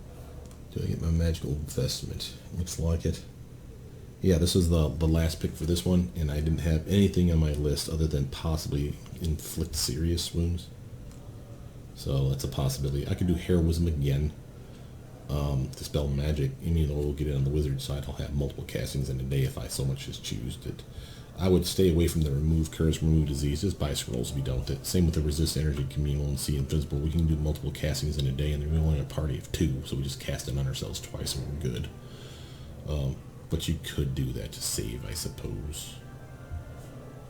Do I get my Magical Investment? Looks like it. Yeah, this is the last pick for this one, and I didn't have anything on my list other than possibly Inflict Serious Wounds. So that's a possibility. I could do Heroism again. Dispel Magic. Even though we'll get it on the wizard side, I'll have multiple castings in a day if I so much as choose it. I would stay away from the Remove Curse, Remove Disease. Just buy scrolls to be done with it. Same with the Resist Energy, Communal, and See Invisible. We can do multiple castings in a day, and we're only a party of 2, so we just cast it on ourselves twice and we're good. But you could do that to save, I suppose.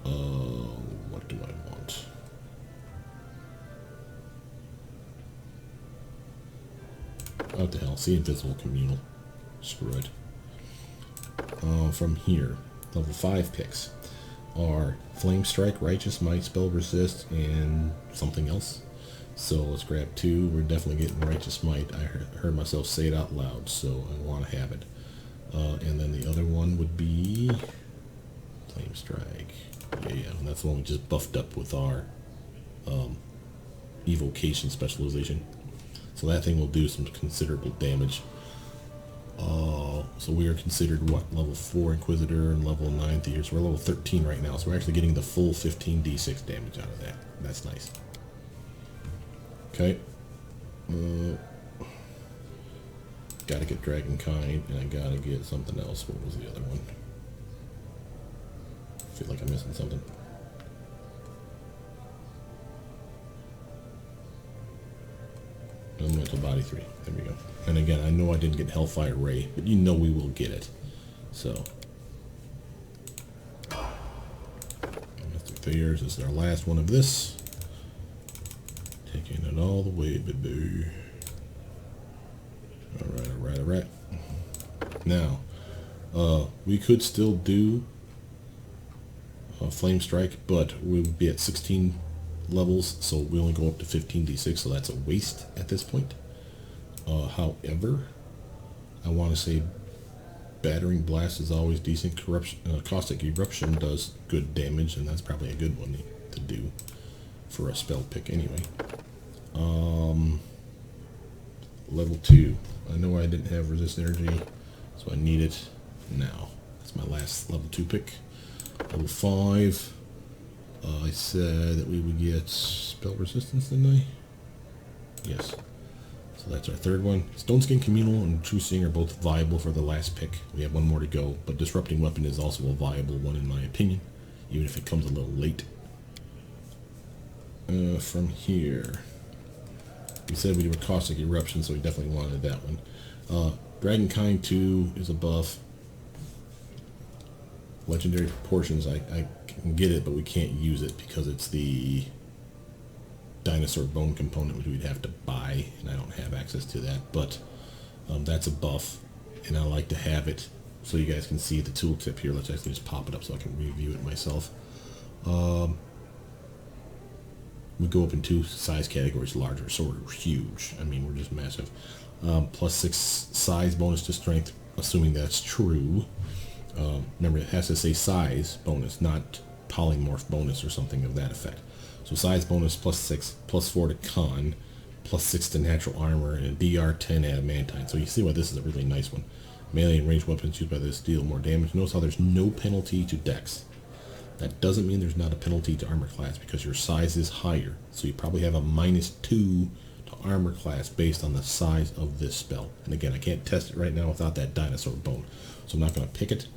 What do I want? What the hell? See Invisible, Communal. Screw it. From here, level 5 picks are Flame Strike, Righteous Might, Spell Resist, and something else. So let's grab 2. We're definitely getting Righteous Might. I heard myself say it out loud, so I want to have it. And then the other one would be Flame Strike. Yeah, and that's the one we just buffed up with our Evocation specialization. So that thing will do some considerable damage. So we are considered, what, level 4 Inquisitor and level 9 Theurge. So we're level 13 right now, so we're actually getting the full 15d6 damage out of that. That's nice. Okay. Gotta get Dragonkind, and I gotta get something else. What was the other one? I feel like I'm missing something. Elemental Body 3. There we go. And again, I know I didn't get Hellfire Ray, but you know we will get it. So. Mystic Theurge, this is our last one of this. Taking it all the way, baby. Alright. Now, We could still do Flame Strike, but we would be at 16 levels, so we only go up to 15d6, so that's a waste at this point. However, I want to say Battering Blast is always decent. Caustic Eruption does good damage, and that's probably a good one to do for a spell pick anyway. Level 2. I know I didn't have Resist Energy, so I need it now. That's my last level 2 pick. Level 5. I said that we would get Spell Resistance, didn't I? Yes. So that's our third one. Stone Skin Communal and True Seeing are both viable for the last pick. We have one more to go, but Disrupting Weapon is also a viable one in my opinion, even if it comes a little late. From here, we said we were Caustic Eruption, so we definitely wanted that one. Dragonkind 2 is a buff. Legendary Proportions, I can get it, but we can't use it because it's the Dinosaur Bone component, which we'd have to buy, and I don't have access to that, but that's a buff, and I like to have it so you guys can see the tooltip here. Let's actually just pop it up so I can review it myself. We go up in 2 size categories larger, so we're huge. I mean, we're just massive. Plus 6 size bonus to strength, assuming that's true. Remember, it has to say size bonus, not polymorph bonus or something of that effect. So size bonus plus 6, plus 4 to con, plus 6 to natural armor, and a DR 10 adamantine. So you see why this is a really nice one. Melee and ranged weapons used by this deal more damage. Notice how there's no penalty to dex. That doesn't mean there's not a penalty to armor class because your size is higher. So you probably have a -2 to armor class based on the size of this spell. And again, I can't test it right now without that dinosaur bone. So I'm not going to pick it.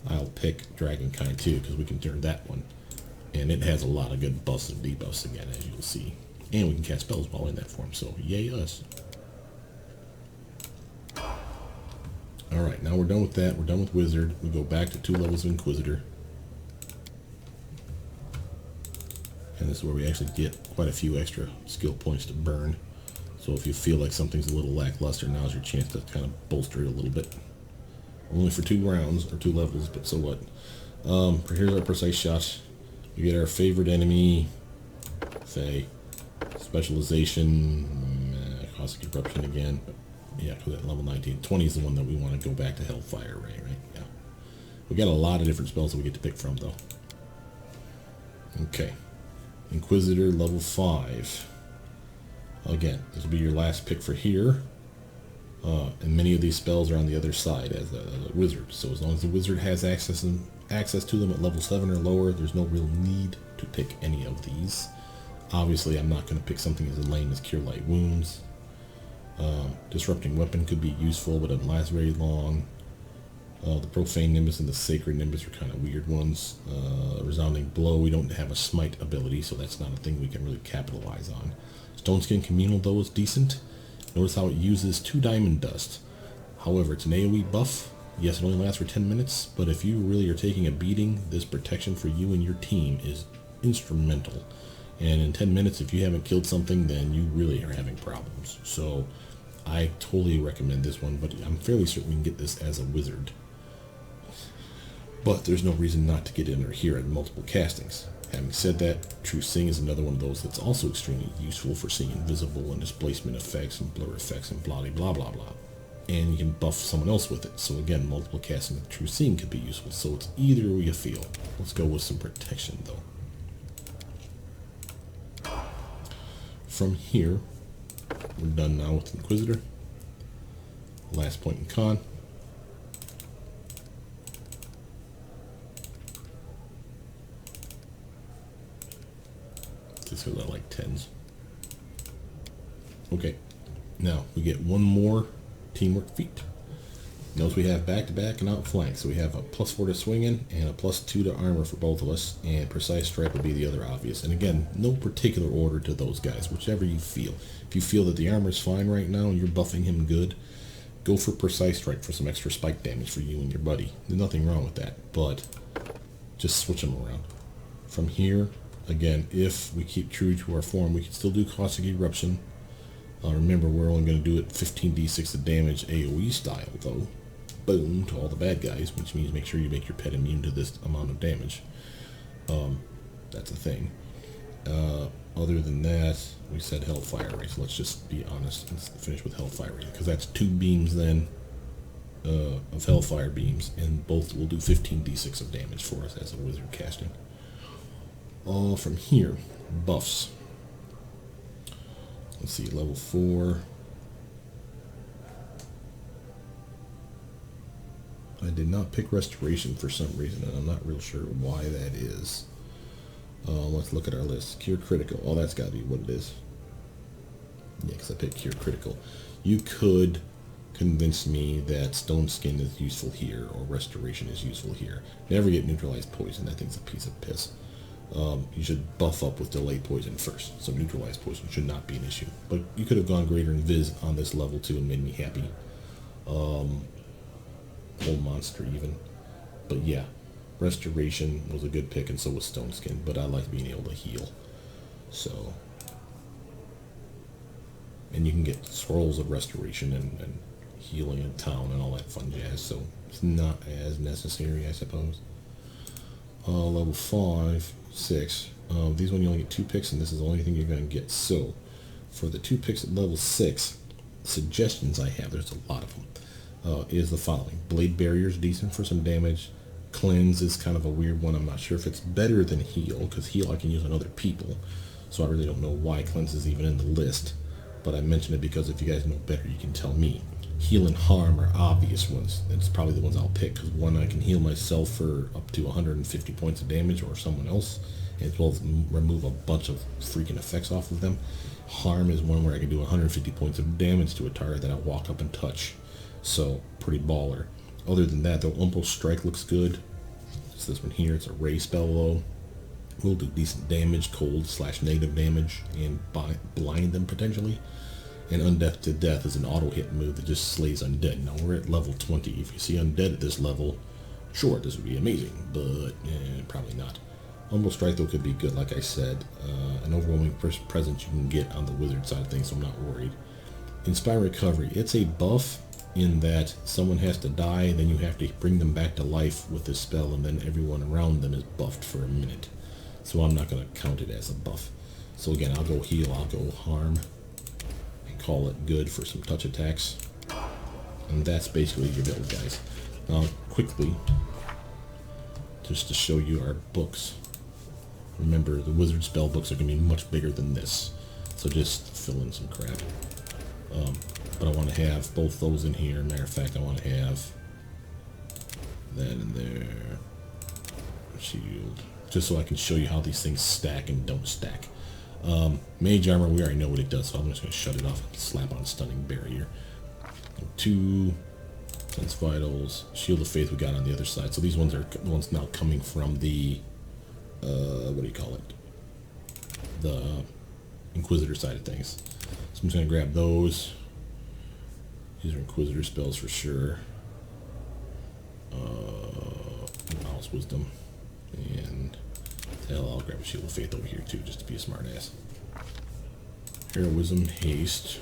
I'll pick Dragonkind 2 because we can turn that one. And it has a lot of good buffs and debuffs again, as you'll see. And we can cast spells while in that form, so yay us. Alright, now we're done with that. We're done with Wizard. We go back to 2 levels of Inquisitor. And this is where we actually get quite a few extra skill points to burn. So if you feel like something's a little lackluster, now's your chance to kind of bolster it a little bit. Only for 2 rounds, or 2 levels, but so what. Here's our Precise Shot. We get our favorite enemy, say, Specialization, Caustic Eruption again. But yeah, because at level 19. 20 is the one that we want to go back to Hellfire Ray, right? Yeah. We got a lot of different spells that we get to pick from, though. Okay. Inquisitor, level 5. Again, this will be your last pick for here. And many of these spells are on the other side as a wizard. So as long as the wizard has access to them at level 7 or lower, there's no real need to pick any of these. Obviously, I'm not going to pick something as lame as Cure Light Wounds. Disrupting Weapon could be useful, but it doesn't last very long. The Profane Nimbus and the Sacred Nimbus are kind of weird ones. Resounding Blow, we don't have a Smite ability, so that's not a thing we can really capitalize on. Stone Skin Communal, though, is decent. Notice how it uses 2 Diamond Dust. However, it's an AoE buff. Yes, it only lasts for 10 minutes, but if you really are taking a beating, this protection for you and your team is instrumental. And in 10 minutes, if you haven't killed something, then you really are having problems. So I totally recommend this one, but I'm fairly certain we can get this as a wizard. But there's no reason not to get in or here at multiple castings. Having said that, True Seeing is another one of those that's also extremely useful for seeing invisible and displacement effects and blur effects and blah blah blah blah. And you can buff someone else with it. So again, multiple casting with True Seeing could be useful. So it's either way you feel. Let's go with some protection though. From here, we're done now with Inquisitor. Last point in con. Just because I like 10s. Okay, now we get one more teamwork feat. Notice we have back-to-back and outflank, so we have a +4 to swinging and a +2 to armor for both of us, and Precise Strike would be the other obvious. And again, no particular order to those guys, whichever you feel. If you feel that the armor is fine right now and you're buffing him good, go for Precise Strike for some extra spike damage for you and your buddy. There's nothing wrong with that, but just switch them around. From here, again, if we keep true to our form, we can still do Caustic Eruption. Remember, we're only going to do it 15d6 of damage AoE style, though. boom to all the bad guys, which means make sure you make your pet immune to this amount of damage. That's a thing. Other than that, we said Hellfire Ray, so let's just be honest and finish with Hellfire Ray, because that's 2 beams then of Hellfire beams, and both will do 15d6 of damage for us as a wizard casting. From here, buffs. Let's see, level 4. I did not pick Restoration for some reason, and I'm not real sure why that is. Let's look at our list. Cure Critical. Oh, that's got to be what it is. Yeah, because I picked Cure Critical. You could convince me that Stone Skin is useful here, or Restoration is useful here. Never get Neutralized Poison. That thing's a piece of piss. You should buff up with Delayed Poison first, so Neutralized Poison should not be an issue. But you could have gone Greater Invis on this level too and made me happy. Whole Monster even. But yeah, Restoration was a good pick, and so was Stone Skin, but I like being able to heal. So, and you can get scrolls of Restoration and healing in town and all that fun jazz, so it's not as necessary, I suppose. Level 5, 6. These one you only get 2 picks, and this is the only thing you're going to get. So, for the 2 picks at level 6, suggestions I have, there's a lot of them, is the following. Blade Barrier is decent for some damage. Cleanse is kind of a weird one. I'm not sure if it's better than Heal, because Heal I can use on other people, so I really don't know why Cleanse is even in the list. But I mention it because if you guys know better, you can tell me. Heal and Harm are obvious ones. It's probably the ones I'll pick, because one, I can heal myself for up to 150 points of damage, or someone else, as well as remove a bunch of freaking effects off of them. Harm is one where I can do 150 points of damage to a target that I walk up and touch. So, pretty baller. Other than that, though, Umpel Strike looks good. It's this one here. It's a Ray spell, though. Will do decent damage, cold/negative damage, and blind them potentially. And Undeath to Death is an auto hit move that just slays undead. Now we're at level 20. If you see undead at this level, sure, this would be amazing, but probably not. Umpel Strike, though, could be good, like I said. An overwhelming presence you can get on the wizard side of things, so I'm not worried. Inspire Recovery. It's a buff in that someone has to die, then you have to bring them back to life with this spell, and then everyone around them is buffed for a minute. So I'm not going to count it as a buff. So again, I'll go heal, I'll go harm, and call it good for some touch attacks. And that's basically your build, guys. Now, quickly, just to show you our books. Remember, the wizard spell books are going to be much bigger than this, so just fill in some crap. But I want to have both those in here. Matter of fact, I want to have that in there. Shield. Just so I can show you how these things stack and don't stack. Mage Armor, we already know what it does, so I'm just going to shut it off and slap on Stunning Barrier. 2 Sense Vitals. Shield of Faith we got on the other side. So these ones are the ones now coming from the, what do you call it? The Inquisitor side of things. So I'm just going to grab those. These are Inquisitor spells for sure. Mouse Wisdom. And hell, I'll grab a Shield of Faith over here too, just to be a smart ass. Heroism, Haste.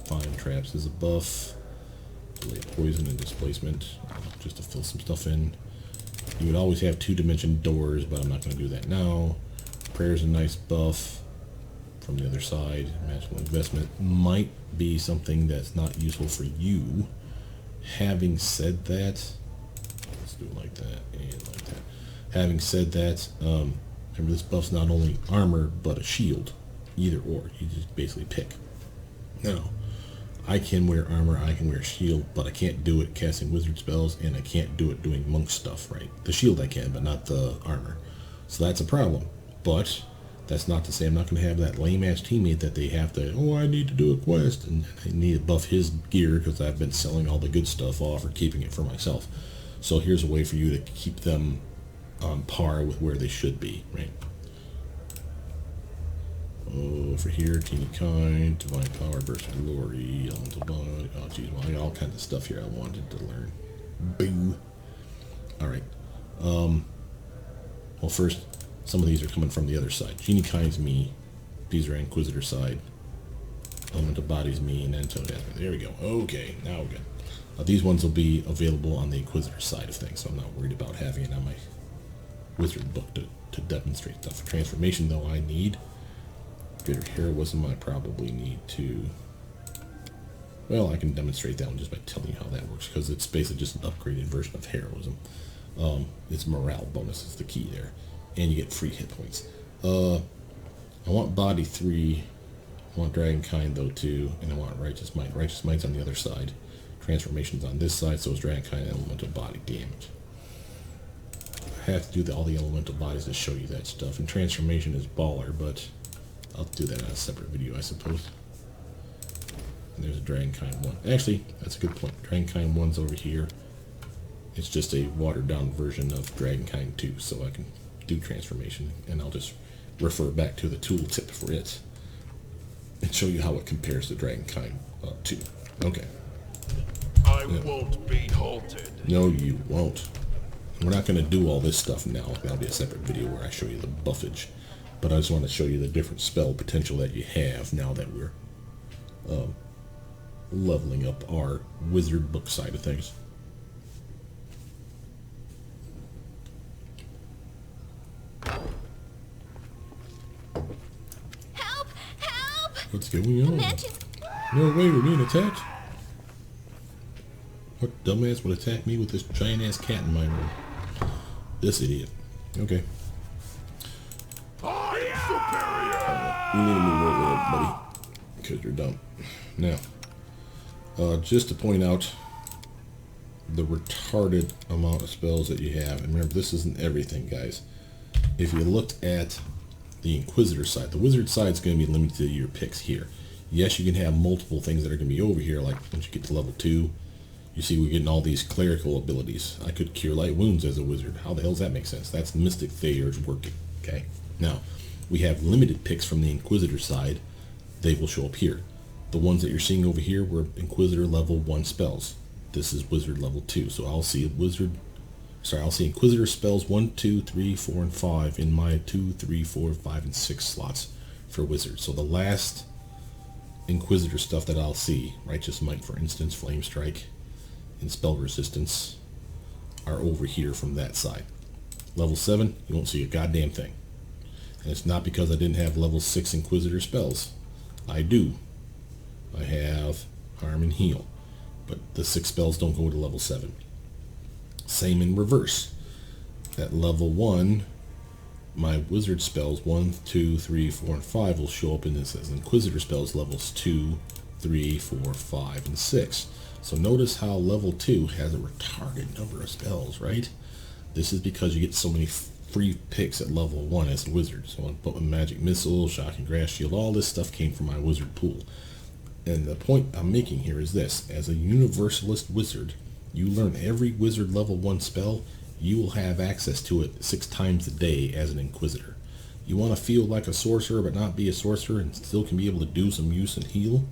Fine Traps is a buff. Delay Poison and Displacement, just to fill some stuff in. You would always have 2-dimension doors, but I'm not going to do that now. Prayer's a nice buff. From the other side, Magical Investment might be something that's not useful for you. Having said that, let's do it like that and like that. Having said that, remember this buff's not only armor but a shield. Either or, you just basically pick. Now, I can wear armor, I can wear shield, but I can't do it casting wizard spells, and I can't do it doing monk stuff, right? The shield I can, but not the armor. So that's a problem. But that's not to say I'm not going to have that lame-ass teammate that they have to, oh, I need to do a quest, and I need to buff his gear because I've been selling all the good stuff off or keeping it for myself. So here's a way for you to keep them on par with where they should be, right? Over here, Teeny Kind, Divine Power, Burst of Glory, Elemental Bond. Oh, geez, well, I got all kinds of stuff here I wanted to learn. Boo! Alright. Well, first, some of these are coming from the other side. Genie Kind's me. These are Inquisitor side. Elemental Body's me, and then Toad has me. There we go. Okay, now we're good. These ones will be available on the Inquisitor side of things, so I'm not worried about having it on my wizard book to demonstrate stuff. For transformation, though, I need greater heroism. I probably need to... Well, I can demonstrate that one just by telling you how that works, because it's basically just an upgraded version of heroism. It's morale bonus is the key there, and you get free hit points. I want body 3, I want dragonkind though 2, and I want righteous might. Righteous might's on the other side. Transformation's on this side, so is dragonkind and elemental body damage. I have to do all the elemental bodies to show you that stuff, and transformation is baller, but I'll do that in a separate video, I suppose. And there's a dragonkind 1. Actually, that's a good point. Dragonkind 1's over here. It's just a watered down version of dragonkind 2, so I can do transformation, and I'll just refer back to the tooltip for it and show you how it compares to dragonkind 2. Okay. I won't be halted. No, you won't. We're not going to do all this stuff now. That'll be a separate video where I show you the buffage. But I just want to show you the different spell potential that you have now that we're leveling up our wizard book side of things. Help! Help! What's going on? Mantis. No way, we're being attacked. What dumbass would attack me with this giant ass cat in my room? This idiot. Okay. You need a new roll, buddy, because you're dumb. Now, just to point out the retarded amount of spells that you have, and remember, this isn't everything, guys. If you looked at the Inquisitor side, the Wizard side is going to be limited to your picks here. Yes, you can have multiple things that are going to be over here, like once you get to level 2, you see we're getting all these clerical abilities. I could cure light wounds as a wizard. How the hell does that make sense? That's Mystic Theurge working, okay? Now, we have limited picks from the Inquisitor side. They will show up here. The ones that you're seeing over here were Inquisitor level 1 spells. This is Wizard level 2, so I'll see I'll see Inquisitor spells 1, 2, 3, 4, and 5 in my 2, 3, 4, 5, and 6 slots for Wizard. So the last Inquisitor stuff that I'll see, Righteous Might for instance, Flame Strike, and Spell Resistance, are over here from that side. Level 7, you won't see a goddamn thing. And it's not because I didn't have level 6 Inquisitor spells. I do. I have Harm and Heal, but the 6 spells don't go to level 7. Same in reverse. At level 1, my wizard spells 1, 2, 3, 4, and 5 will show up in this as Inquisitor spells levels 2, 3, 4, 5, and 6. So notice how level 2 has a retarded number of spells, right? This is because you get so many free picks at level 1 as a wizard. So I put my Magic Missile, Shocking Grass Shield, all this stuff came from my wizard pool. And the point I'm making here is this: as a universalist wizard, you learn every wizard level 1 spell, you will have access to it 6 times a day as an Inquisitor. You want to feel like a sorcerer but not be a sorcerer and still can be able to do some use and heal?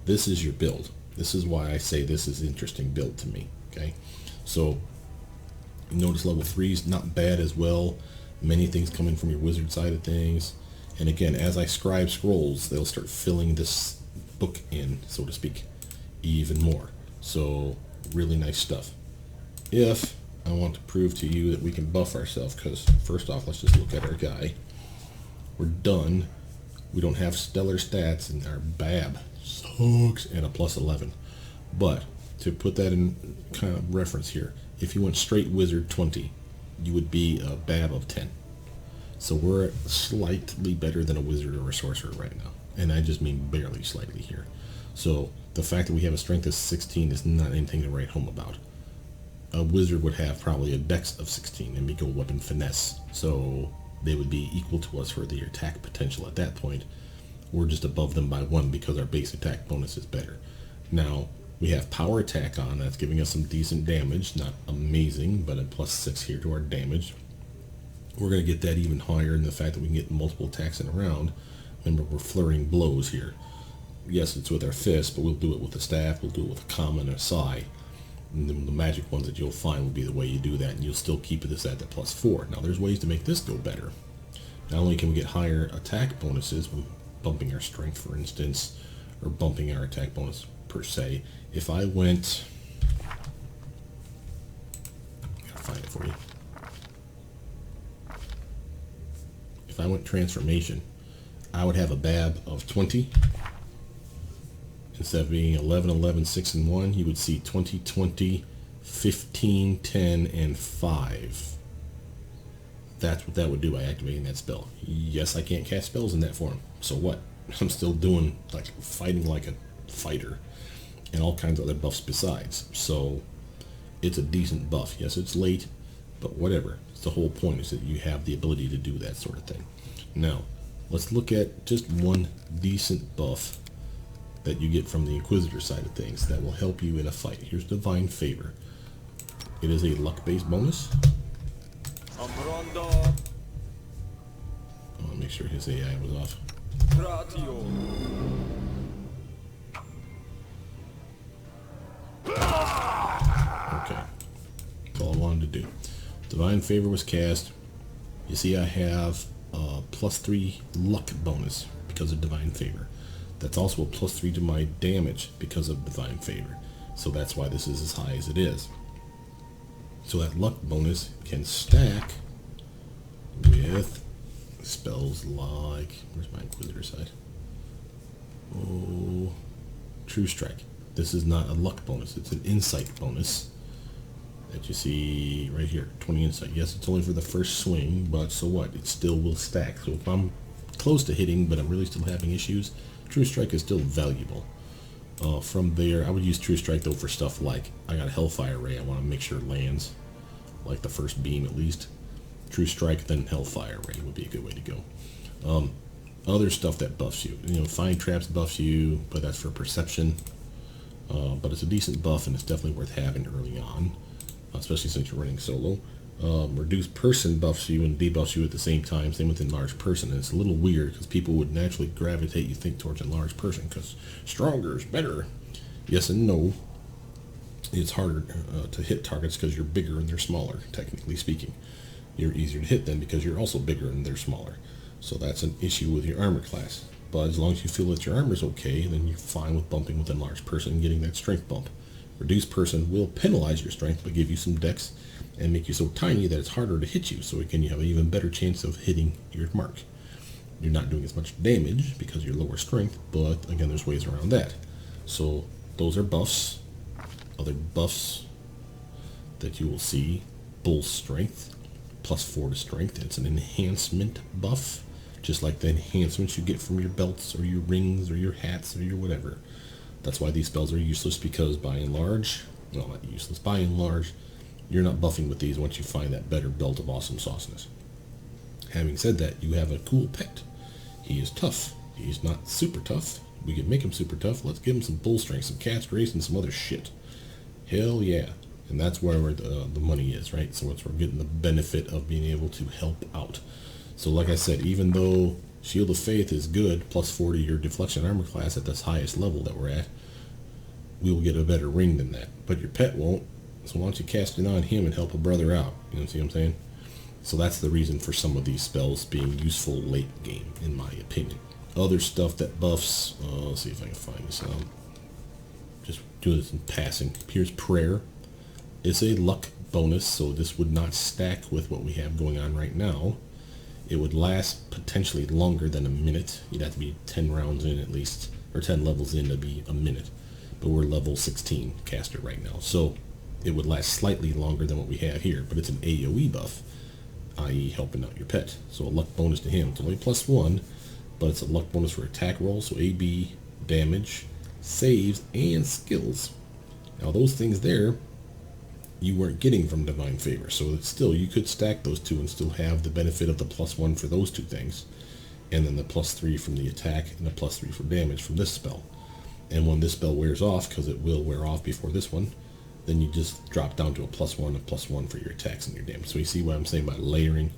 This is your build. This is why I say this is an interesting build to me. Okay, so notice level 3 is not bad as well. Many things coming from your wizard side of things. And again, as I scribe scrolls, they'll start filling this book in, so to speak, even more. So really nice stuff. If I want to prove to you that we can buff ourselves, because first off, let's just look at our guy. We're done. We don't have stellar stats, and our BAB sucks and a plus 11. But to put that in kind of reference here, if you went straight wizard 20, you would be a BAB of 10. So we're slightly better than a wizard or a sorcerer right now, and I just mean barely slightly here. So the fact that we have a strength of 16 is not anything to write home about. A wizard would have probably a dex of 16 and be go weapon finesse, so they would be equal to us for the attack potential at that point. We're just above them by 1 because our base attack bonus is better. Now we have power attack on, that's giving us some decent damage, not amazing, but a plus 6 here to our damage. We're going to get that even higher in the fact that we can get multiple attacks in a round. Remember, we're flurrying blows here. Yes, it's with our fist, but we'll do it with a staff, we'll do it with a common and a sai. And the magic ones that you'll find will be the way you do that, and you'll still keep this at the plus 4. Now there's ways to make this go better. Not only can we get higher attack bonuses from bumping our strength, for instance, or bumping our attack bonus per se. If I went for you. If I went transformation, I would have a BAB of 20. Instead of being 11, 11, 6, and 1, you would see 20, 20, 15, 10, and 5. That's what that would do by activating that spell. Yes, I can't cast spells in that form. So what? I'm still doing, like, fighting like a fighter. And all kinds of other buffs besides. So, it's a decent buff. Yes, it's late, but whatever. It's the whole point is that you have the ability to do that sort of thing. Now, let's look at just one decent buff that you get from the Inquisitor side of things that will help you in a fight. Here's Divine Favor. It is a luck-based bonus. I'll make sure his AI was off. Okay. That's all I wanted to do. Divine Favor was cast. You see I have a +3 luck bonus because of Divine Favor. That's also a +3 to my damage because of Divine Favor. So that's why this is as high as it is. So that luck bonus can stack with spells like, where's my Inquisitor side? Oh, True Strike. This is not a luck bonus, it's an insight bonus that you see right here, 20 insight. Yes, it's only for the first swing, but so what? It still will stack. So if I'm close to hitting, but I'm really still having issues, True Strike is still valuable. From there, I would use True Strike though for stuff like, I got a Hellfire Ray, I want to make sure it lands, like the first beam at least. True Strike, then Hellfire Ray would be a good way to go. Other stuff that buffs you, Find Traps buffs you, but that's for perception. But it's a decent buff and it's definitely worth having early on, especially since you're running solo. Reduce Person buffs you and debuffs you at the same time, same with Enlarged Person. And it's a little weird because people would naturally gravitate, you think, towards Enlarged Person because stronger is better. Yes and no. It's harder to hit targets because you're bigger and they're smaller, technically speaking. You're easier to hit then because you're also bigger and they're smaller. So that's an issue with your armor class. But as long as you feel that your armor's okay, then you're fine with bumping with Enlarged Person and getting that strength bump. Reduced Person will penalize your strength but give you some dex and make you so tiny that it's harder to hit you, so again you have an even better chance of hitting your mark. You're not doing as much damage because you're lower strength, but again there's ways around that. So those are buffs. Other buffs that you will see, Bull Strength, +4 to strength. It's an enhancement buff, just like the enhancements you get from your belts or your rings or your hats or your whatever. That's why these spells are useless, because by and large, well, not useless, by and large, you're not buffing with these once you find that better belt of awesome sauceness. Having said that, you have a cool pet. He is tough. He's not super tough. We can make him super tough. Let's give him some bull strength, some cat's grace, and some other shit. Hell yeah. And that's where the money is, right? So it's we're getting the benefit of being able to help out. So like I said, even though Shield of Faith is good, +4 to your deflection armor class at this highest level that we're at, we will get a better ring than that. But your pet won't. So why don't you cast it on him and help a brother out? See what I'm saying? So that's the reason for some of these spells being useful late game, in my opinion. Other stuff that buffs, let's see if I can find this. Just do this in passing. Here's Prayer. It's a luck bonus, so this would not stack with what we have going on right now. It would last potentially longer than a minute. You'd have to be 10 rounds in at least, or 10 levels in to be a minute. But we're level 16 caster right now, so it would last slightly longer than what we have here, but it's an AoE buff, i.e. helping out your pet. So a luck bonus to him. It's only +1, but it's a luck bonus for attack rolls, so AB, damage, saves, and skills. Now those things there, you weren't getting from Divine Favor, so it's still, you could stack those two and still have the benefit of the +1 for those two things, and then the +3 from the attack and the +3 for damage from this spell. And when this spell wears off, because it will wear off before this one, then you just drop down to a +1 for your attacks and your damage. So you see what I'm saying by layering.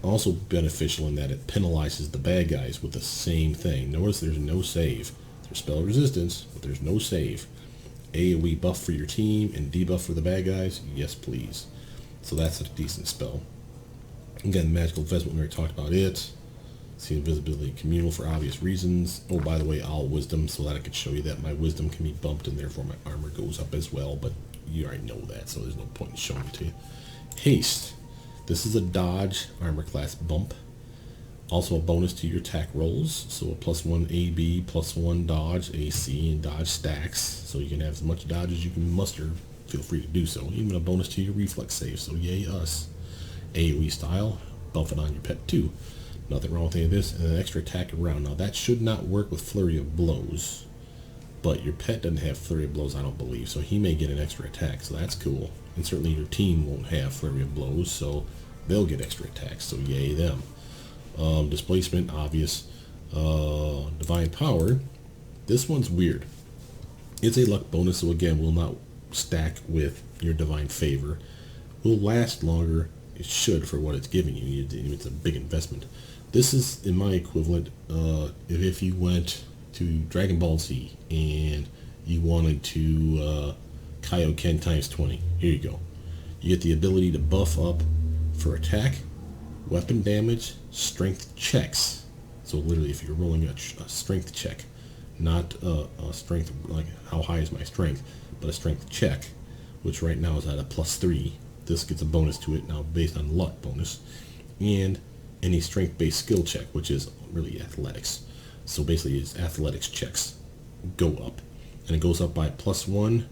Also beneficial in that it penalizes the bad guys with the same thing. Notice there's no save. There's spell resistance, but there's no save. AoE buff for your team and debuff for the bad guys, yes please. So that's a decent spell. Again, Magical Investment, we already talked about it. See Invisibility Communal for obvious reasons. Oh, by the way, all Wisdom, so that I could show you that my Wisdom can be bumped and therefore my armor goes up as well, but you already know that, so there's no point in showing it to you. Haste. This is a dodge armor class bump. Also a bonus to your attack rolls. So a +1 AB, +1 dodge, AC, and dodge stacks. So you can have as much dodge as you can muster. Feel free to do so. Even a bonus to your reflex save. So yay us. AoE style. Buff it on your pet too. Nothing wrong with any of this. And an extra attack around. Now that should not work with Flurry of Blows. But your pet doesn't have Flurry of Blows, I don't believe. So he may get an extra attack. So that's cool. And certainly your team won't have Flurry of Blows. So they'll get extra attacks. So yay them. Displacement, obvious. Divine Power. This one's weird. It's a luck bonus. So again, will not stack with your Divine Favor. Will last longer. It should for what it's giving you. It's a big investment. This is in my equivalent. If you went to Dragon Ball Z and you wanted to Kaioken times 20, here you go. You get the ability to buff up for attack, weapon damage, strength checks. So literally, if you're rolling a strength check, not a strength like how high is my strength, but a strength check, which right now is at a +3. This gets a bonus to it now based on luck bonus, and any strength-based skill check, which is really athletics. So basically, it's athletics checks go up, and it goes up by +1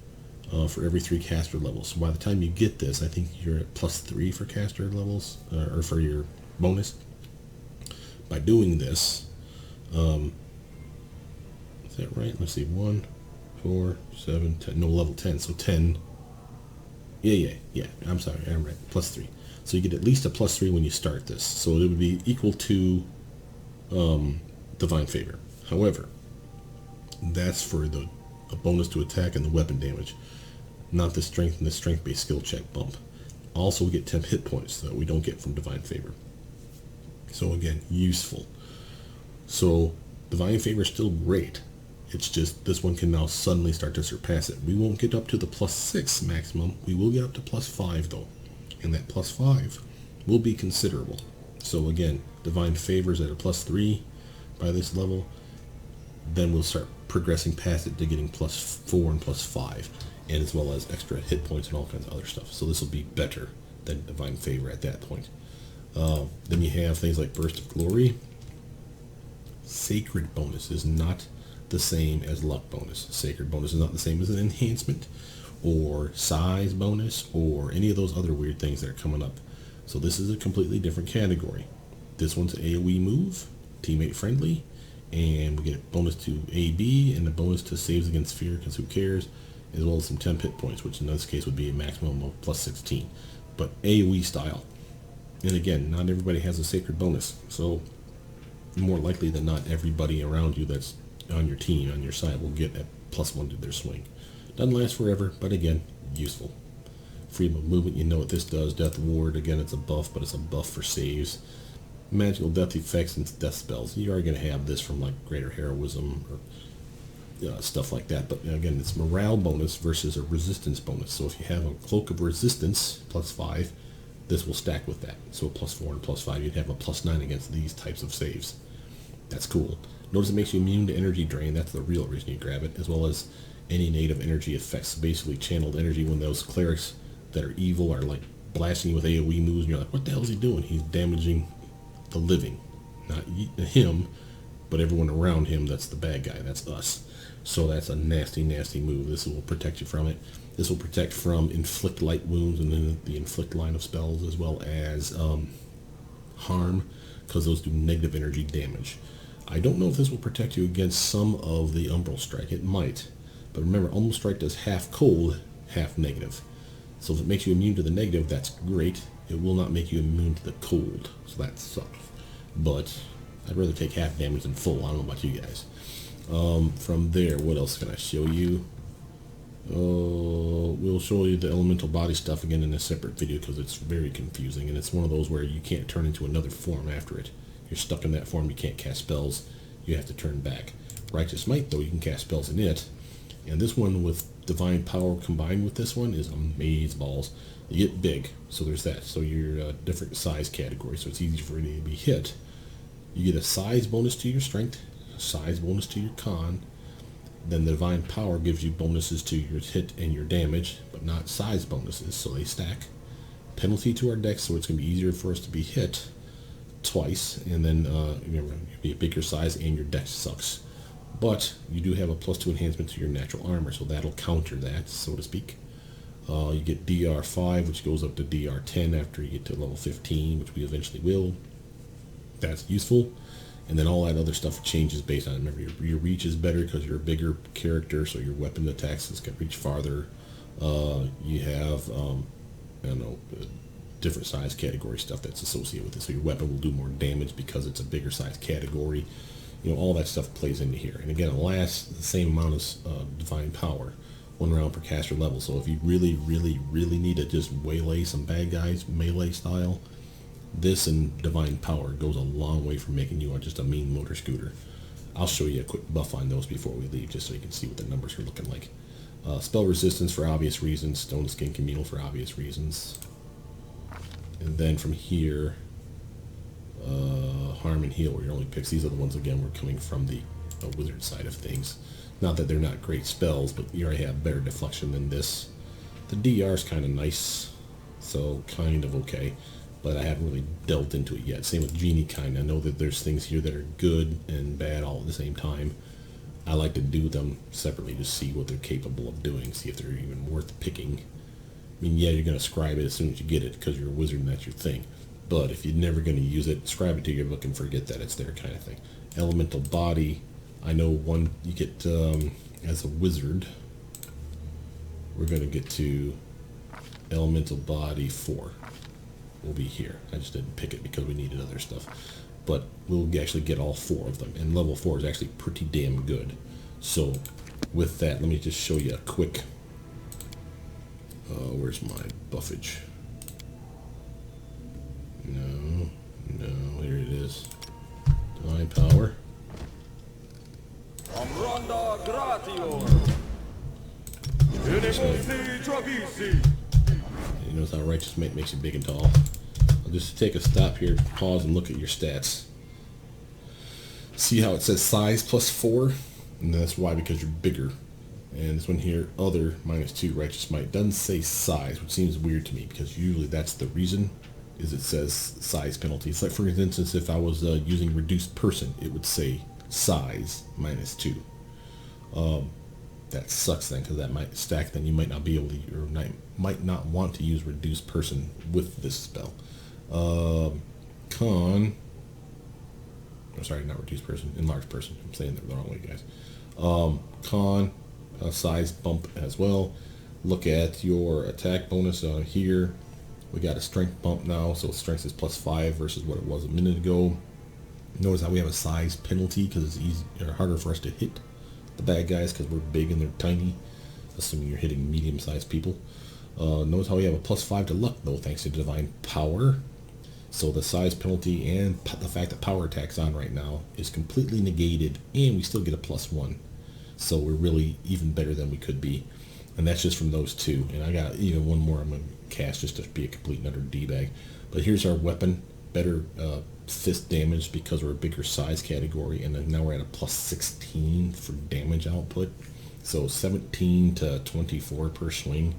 for every 3 caster levels. So by the time you get this, I think you're at +3 for caster levels, or for your bonus. By doing this, is that right? Let's see, 1, 4, 7, 10. No, level 10. So 10. Yeah. I'm sorry, I'm right. +3. So you get at least a +3 when you start this. So it would be equal to Divine Favor. However, that's for a bonus to attack and the weapon damage, not the strength and the strength-based skill check bump. Also, we get 10 hit points that we don't get from Divine Favor. So again, useful. So Divine Favor is still great. It's just this one can now suddenly start to surpass it. We won't get up to the +6 maximum. We will get up to +5 though. And that +5 will be considerable. So again, Divine Favor is at a +3 by this level. Then we'll start progressing past it to getting +4 and +5. And as well as extra hit points and all kinds of other stuff. So this will be better than Divine Favor at that point. Then you have things like Burst of Glory. Sacred bonus is not the same as luck bonus. Sacred bonus is not the same as an enhancement or size bonus or any of those other weird things that are coming up. So this is a completely different category. This one's AoE move, teammate friendly, and we get a bonus to AB and a bonus to saves against fear, because who cares, as well as some 10 hit points, which in this case would be a maximum of +16. But AoE style. And again, not everybody has a sacred bonus, so more likely than not, everybody around you that's on your team, on your side, will get a +1 to their swing. Doesn't last forever, but again, useful. Freedom of movement, you know what this does. Death Ward, again, it's a buff, but it's a buff for saves. Magical death effects and death spells. You are going to have this from like Greater Heroism or stuff like that, but again, it's morale bonus versus a resistance bonus. So if you have a Cloak of Resistance +5, this will stack with that. So a +4 and +5, you'd have a +9 against these types of saves. That's cool. Notice it makes you immune to energy drain. That's the real reason you grab it, as well as any negative energy effects. Basically channeled energy when those clerics that are evil are like blasting you with AoE moves, and you're like, what the hell is he doing? He's damaging the living. Not him, but everyone around him. That's the bad guy. That's us. So that's a nasty, nasty move. This will protect you from it. This will protect from inflict light wounds and then the inflict line of spells, as well as harm, because those do negative energy damage. I don't know if this will protect you against some of the Umbral Strike. It might. But remember, Umbral Strike does half cold, half negative. So if it makes you immune to the negative, that's great. It will not make you immune to the cold. So that sucks. But I'd rather take half damage than full. I don't know about you guys. From there, what else can I show you? We'll show you the elemental body stuff again in a separate video because it's very confusing. And it's one of those where you can't turn into another form after it. You're stuck in that form, you can't cast spells, you have to turn back. Righteous Might, though, you can cast spells in it. And this one with Divine Power combined with this one is amazeballs. You get big, so there's that. So you're a different size category, so it's easy for you to be hit. You get a size bonus to your strength, a size bonus to your con. Then the Divine Power gives you bonuses to your hit and your damage, but not size bonuses, so they stack. penalty to our dex, so it's going to be easier for us to be hit twice. And then remember, you be a bigger size and your dex sucks. But you do have a +2 enhancement to your natural armor, so that'll counter that, so to speak. You get DR5, which goes up to DR10 after you get to level 15, which we eventually will. That's useful. And then all that other stuff changes based on, remember, your reach is better because you're a bigger character, so your weapon attacks is going to reach farther. You have, I don't know, different size category stuff that's associated with it. So your weapon will do more damage because it's a bigger size category. You know, all that stuff plays into here. And again, it lasts the same amount as divine power. 1 round per caster level. So if you really need to just waylay some bad guys, melee style, this and divine power goes a long way for making you just a mean motor scooter. I'll show you a quick buff on those before we leave, just so you can see what the numbers are looking like. Spell resistance for obvious reasons, stone skin communal for obvious reasons. And then from here, harm and heal were your only picks. These are the ones, again, we're coming from the wizard side of things. Not that they're not great spells, but you already have better deflection than this. The DR is kind of nice, so kind of okay, but I haven't really delved into it yet. Same with Genie kind. I know that there's things here that are good and bad all at the same time. I like to do them separately to see what they're capable of doing, see if they're even worth picking. I mean, yeah, you're going to scribe it as soon as you get it because you're a wizard and that's your thing. But if you're never going to use it, scribe it to your book and forget that it's there kind of thing. Elemental body. I know one you get as a wizard. We're going to get to elemental body 4. Will be here. I just didn't pick it because we needed other stuff. But we'll actually get all 4 of them. And level 4 is actually pretty damn good. So with that, let me just show you a quick... where's my buffage? No, here it is. Divine power. You notice how righteous mate makes you big and tall. I'll just take a stop here, pause, and look at your stats. See how it says size +4? And that's why, because you're bigger. And this one here, other -2 righteous might, doesn't say size, which seems weird to me because usually that's the reason, is it says size penalty. It's like, for instance, if I was using reduced person, it would say size -2. That sucks then, because that might stack. Then you might not be able to, or might not want to use reduced person with this spell. Con. I'm sorry, not reduced person, enlarged person. I'm saying that the wrong way, guys. Con. Size bump as well. Look at your attack bonus here. We got a strength bump now, so strength is +5 versus what it was a minute ago. Notice how we have a size penalty because it's easier, harder for us to hit the bad guys because we're big and they're tiny, assuming you're hitting medium-sized people. Notice how we have a +5 to luck though, thanks to divine power. So the size penalty and the fact that power attack's on right now is completely negated, and we still get a +1. So we're really even better than we could be. And that's just from those 2. And I got even one more I'm going to cast just to be a complete and utter D-bag. But here's our weapon. Better fist damage because we're a bigger size category. And then now we're at a +16 for damage output. So 17 to 24 per swing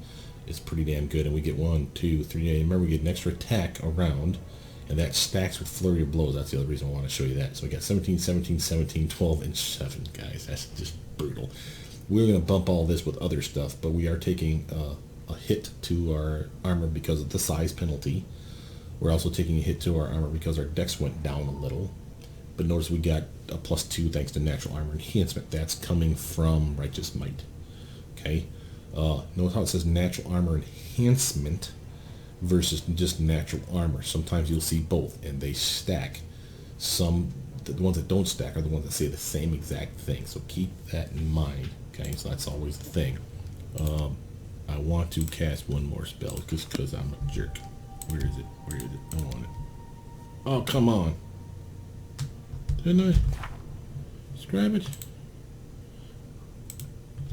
is pretty damn good. And we get 1, 2, 3. Remember, we get an extra attack around. And that stacks with flurry of blows. That's the other reason I want to show you that. So we got 17, 17, 17, 12, and 7, guys. That's just brutal. We're going to bump all this with other stuff, but we are taking a hit to our armor because of the size penalty. We're also taking a hit to our armor because our dex went down a little. But notice we got a +2 thanks to natural armor enhancement. That's coming from righteous might. Okay. Notice how it says natural armor enhancement versus just natural armor. Sometimes you'll see both, and they stack. The ones that don't stack are the ones that say the same exact thing. So keep that in mind. Okay, so that's always the thing. I want to cast one more spell just because I'm a jerk. Where is it? Where is it? I want it. Oh, come on. Didn't I? Scribe it.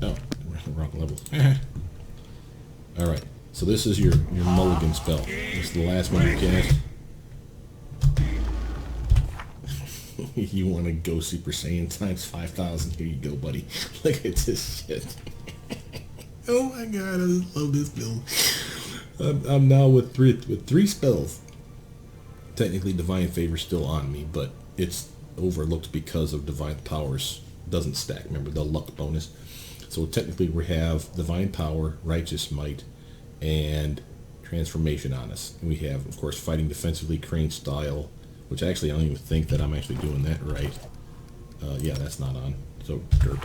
Oh, wrong level. Alright, so this is your mulligan spell. This is the last one you cast. You want to go Super Saiyan times 5,000? Here you go, buddy. Look at this shit. Oh my god, I just love this build. I'm now with three spells. Technically, Divine Favor still on me, but it's overlooked because of Divine Powers doesn't stack. Remember the luck bonus. So technically, we have Divine Power, Righteous Might, and Transformation on us. And we have, of course, Fighting Defensively, Crane Style, which actually I don't even think that I'm actually doing that right. Yeah, that's not on. So derp.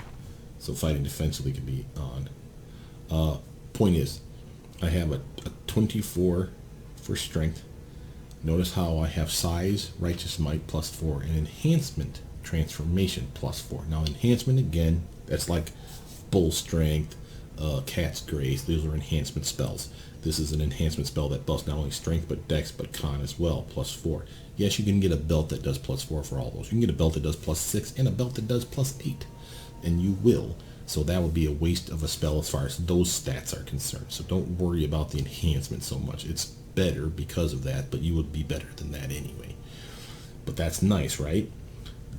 So Fighting Defensively can be on. Point is, I have a 24 for Strength. Notice how I have Size, Righteous Might +4, and Enhancement, Transformation +4. Now Enhancement, again, that's like Bull Strength, Cat's Grace. Those are enhancement spells. This is an enhancement spell that buffs not only Strength, but Dex, but Con as well, +4. Yes, you can get a belt that does +4 for all those. You can get a belt that does +6 and a belt that does +8. And you will. So that would be a waste of a spell as far as those stats are concerned. So don't worry about the enhancement so much. It's better because of that, but you would be better than that anyway. But that's nice, right?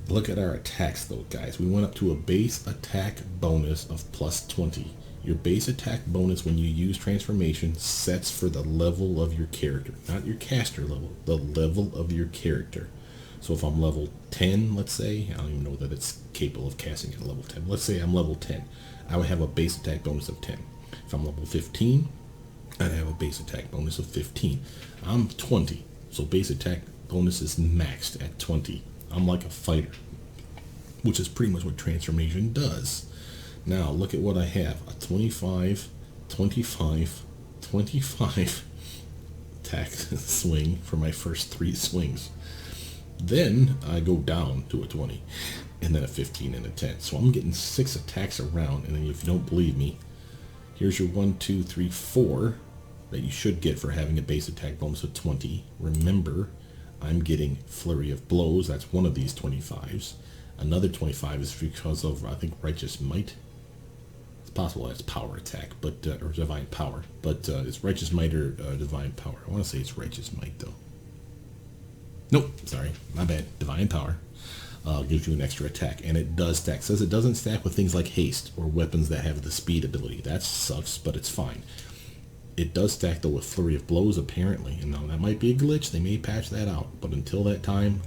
Look at our attacks though, guys. We went up to a base attack bonus of +20. Your base attack bonus when you use transformation sets for the level of your character. Not your caster level, the level of your character. So if I'm level 10, let's say, I don't even know that it's capable of casting at level 10. Let's say I'm level 10. I would have a base attack bonus of 10. If I'm level 15, I'd have a base attack bonus of 15. I'm 20, so base attack bonus is maxed at 20. I'm like a fighter, which is pretty much what transformation does. Now look at what I have: a 25, 25, 25 attack swing for my first 3 swings. Then I go down to a 20, and then a 15 and a 10. So I'm getting 6 attacks around, and then if you don't believe me, here's your 1, 2, 3, 4 that you should get for having a base attack bonus of 20. Remember, I'm getting Flurry of Blows. That's one of these 25s. Another 25 is because of, I think, Righteous Might. It's possible that's Power Attack, but or Divine Power. But it's Righteous Might or Divine Power. I want to say it's Righteous Might, though. Nope, sorry, my bad. Divine Power gives you an extra attack, and it does stack. Says it doesn't stack with things like haste or weapons that have the speed ability. That sucks, but it's fine. It does stack though with Flurry of Blows apparently, and now that might be a glitch. They may patch that out, but until that time,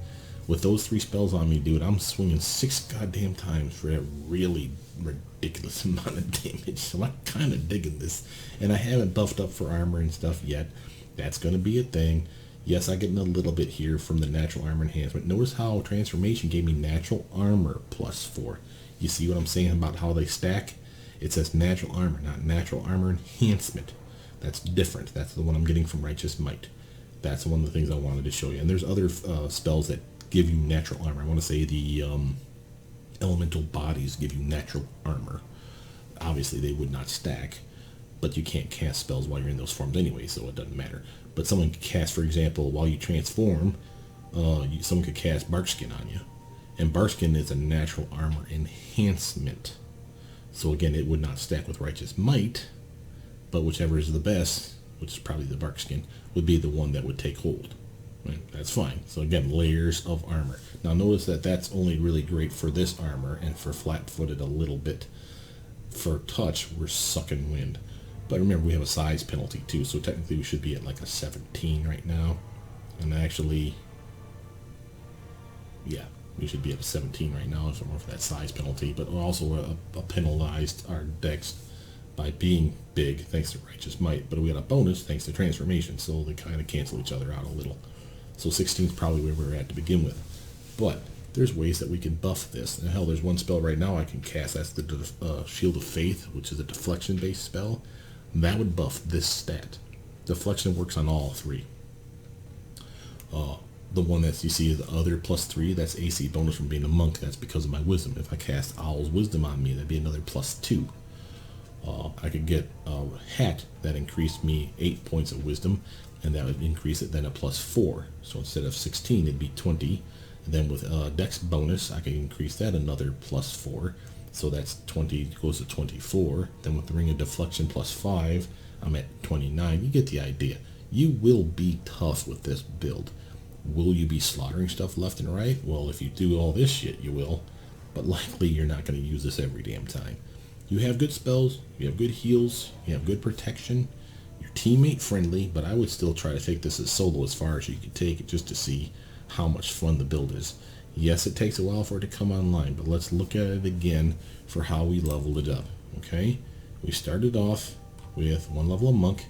with those 3 spells on me, dude, I'm swinging 6 goddamn times for a really ridiculous amount of damage. So I'm kind of digging this, and I haven't buffed up for armor and stuff yet. That's going to be a thing. Yes, I get a little bit here from the natural armor enhancement. Notice how transformation gave me natural armor +4. You see what I'm saying about how they stack? It says natural armor, not natural armor enhancement. That's different. That's the one I'm getting from Righteous Might. That's one of the things I wanted to show you. And there's other spells that give you natural armor. I want to say the elemental bodies give you natural armor. Obviously, they would not stack, but you can't cast spells while you're in those forms anyway, so it doesn't matter. But someone could cast, for example, while you transform, someone could cast Barkskin on you. And Barkskin is a natural armor enhancement. So again, it would not stack with Righteous Might, but whichever is the best, which is probably the Barkskin, would be the one that would take hold. Right? That's fine. So again, layers of armor. Now notice that that's only really great for this armor, and for flat-footed a little bit. For touch, we're sucking wind. But remember, we have a size penalty too, so technically we should be at like a 17 right now. And actually, yeah, we should be at a 17 right now if we're for that size penalty. But we're also penalized our dex by being big thanks to Righteous Might. But we got a bonus thanks to transformation, so they kind of cancel each other out a little. So 16 is probably where we're at to begin with. But there's ways that we can buff this. And hell, there's one spell right now I can cast. That's the Shield of Faith, which is a deflection-based spell. That would buff this stat. Deflection works on all 3. The one that you see is the other +3. That's AC bonus from being a monk. That's because of my wisdom. If I cast Owl's Wisdom on me, that'd be another +2. I could get a hat that increased me 8 points of wisdom, and that would increase it then a +4. So instead of 16, it'd be 20. And then with Dex bonus, I can increase that another +4. So that's 20 goes to 24. Then with the Ring of Deflection +5, I'm at 29. You get the idea. You will be tough with this build. Will you be slaughtering stuff left and right? Well, if you do all this shit, you will. But likely you're not going to use this every damn time. You have good spells, you have good heals, you have good protection. You're teammate friendly, but I would still try to take this as solo as far as you can take it, just to see how much fun the build is. Yes, it takes a while for it to come online, but let's look at it again for how we leveled it up. Okay, we started off with 1 level of monk.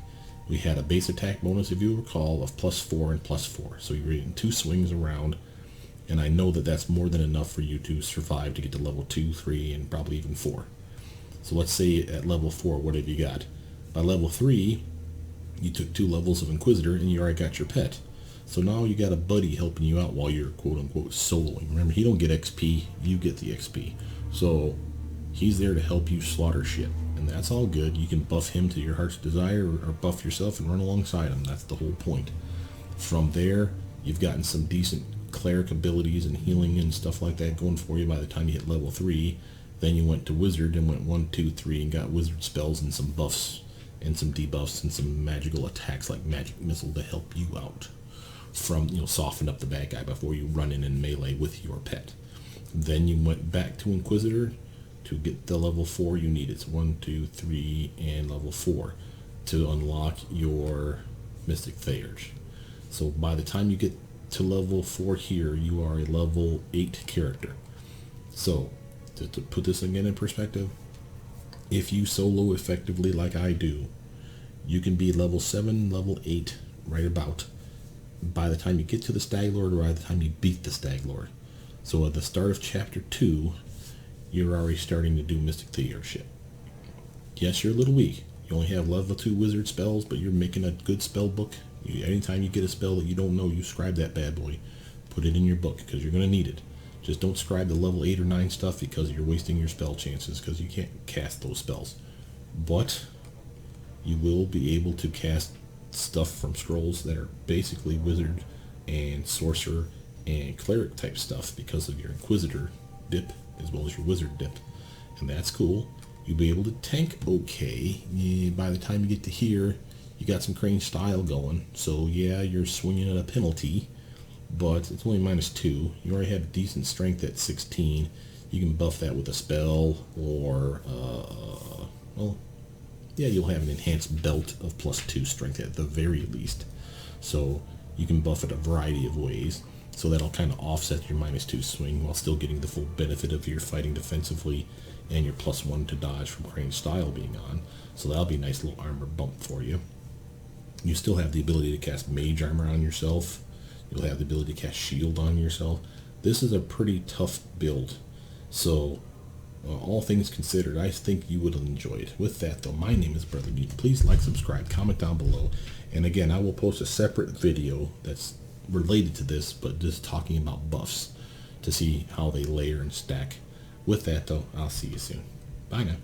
We had a base attack bonus, if you recall, of +4 and +4. So you're getting 2 swings around, and I know that that's more than enough for you to survive to get to level 2, 3, and probably even 4. So let's say at level 4, what have you got? By level 3, you took 2 levels of Inquisitor, and you already got your pet. So now you got a buddy helping you out while you're quote-unquote soloing. Remember, he don't get XP, you get the XP. So he's there to help you slaughter shit. And that's all good. You can buff him to your heart's desire, or buff yourself and run alongside him. That's the whole point. From there, you've gotten some decent cleric abilities and healing and stuff like that going for you by the time you hit level 3. Then you went to wizard and went 1, 2, 3 and got wizard spells and some buffs and some debuffs and some magical attacks like magic missile to help you out. From, soften up the bad guy before you run in and melee with your pet. Then you went back to Inquisitor to get the level 4 you needed. It's 1, 2, 3, and level 4 to unlock your Mystic Theurge. So by the time you get to level 4 here, you are a level 8 character. So to put this again in perspective, if you solo effectively like I do, you can be level 7, level 8, right about, by the time you get to the Stag Lord, or by the time you beat the Stag Lord. So at the start of chapter 2, you're already starting to do Mystic Theurge shit. Yes, you're a little weak. You only have level 2 wizard spells, but you're making a good spell book. Anytime you get a spell that you don't know, you scribe that bad boy. Put it in your book, because you're going to need it. Just don't scribe the level 8 or 9 stuff, because you're wasting your spell chances, because you can't cast those spells. But you will be able to cast stuff from scrolls that are basically wizard and sorcerer and cleric type stuff because of your Inquisitor dip as well as your wizard dip, and that's cool. You'll be able to tank okay. By the time you get to here, you got some crane style going, so yeah, you're swinging at a penalty, but it's only -2. You already have decent strength at 16. You can buff that with a spell, or well, yeah, you'll have an enhanced belt of +2 strength at the very least. So you can buff it a variety of ways. So that'll kind of offset your -2 swing while still getting the full benefit of your fighting defensively and your +1 to dodge from crane style being on. So that'll be a nice little armor bump for you. You still have the ability to cast mage armor on yourself. You'll have the ability to cast shield on yourself. This is a pretty tough build. So all things considered, I think you would enjoy it. With that though, my name is Brothermutant. Please like, subscribe, comment down below. And again, I will post a separate video that's related to this, but just talking about buffs to see how they layer and stack. With that though, I'll see you soon. Bye now.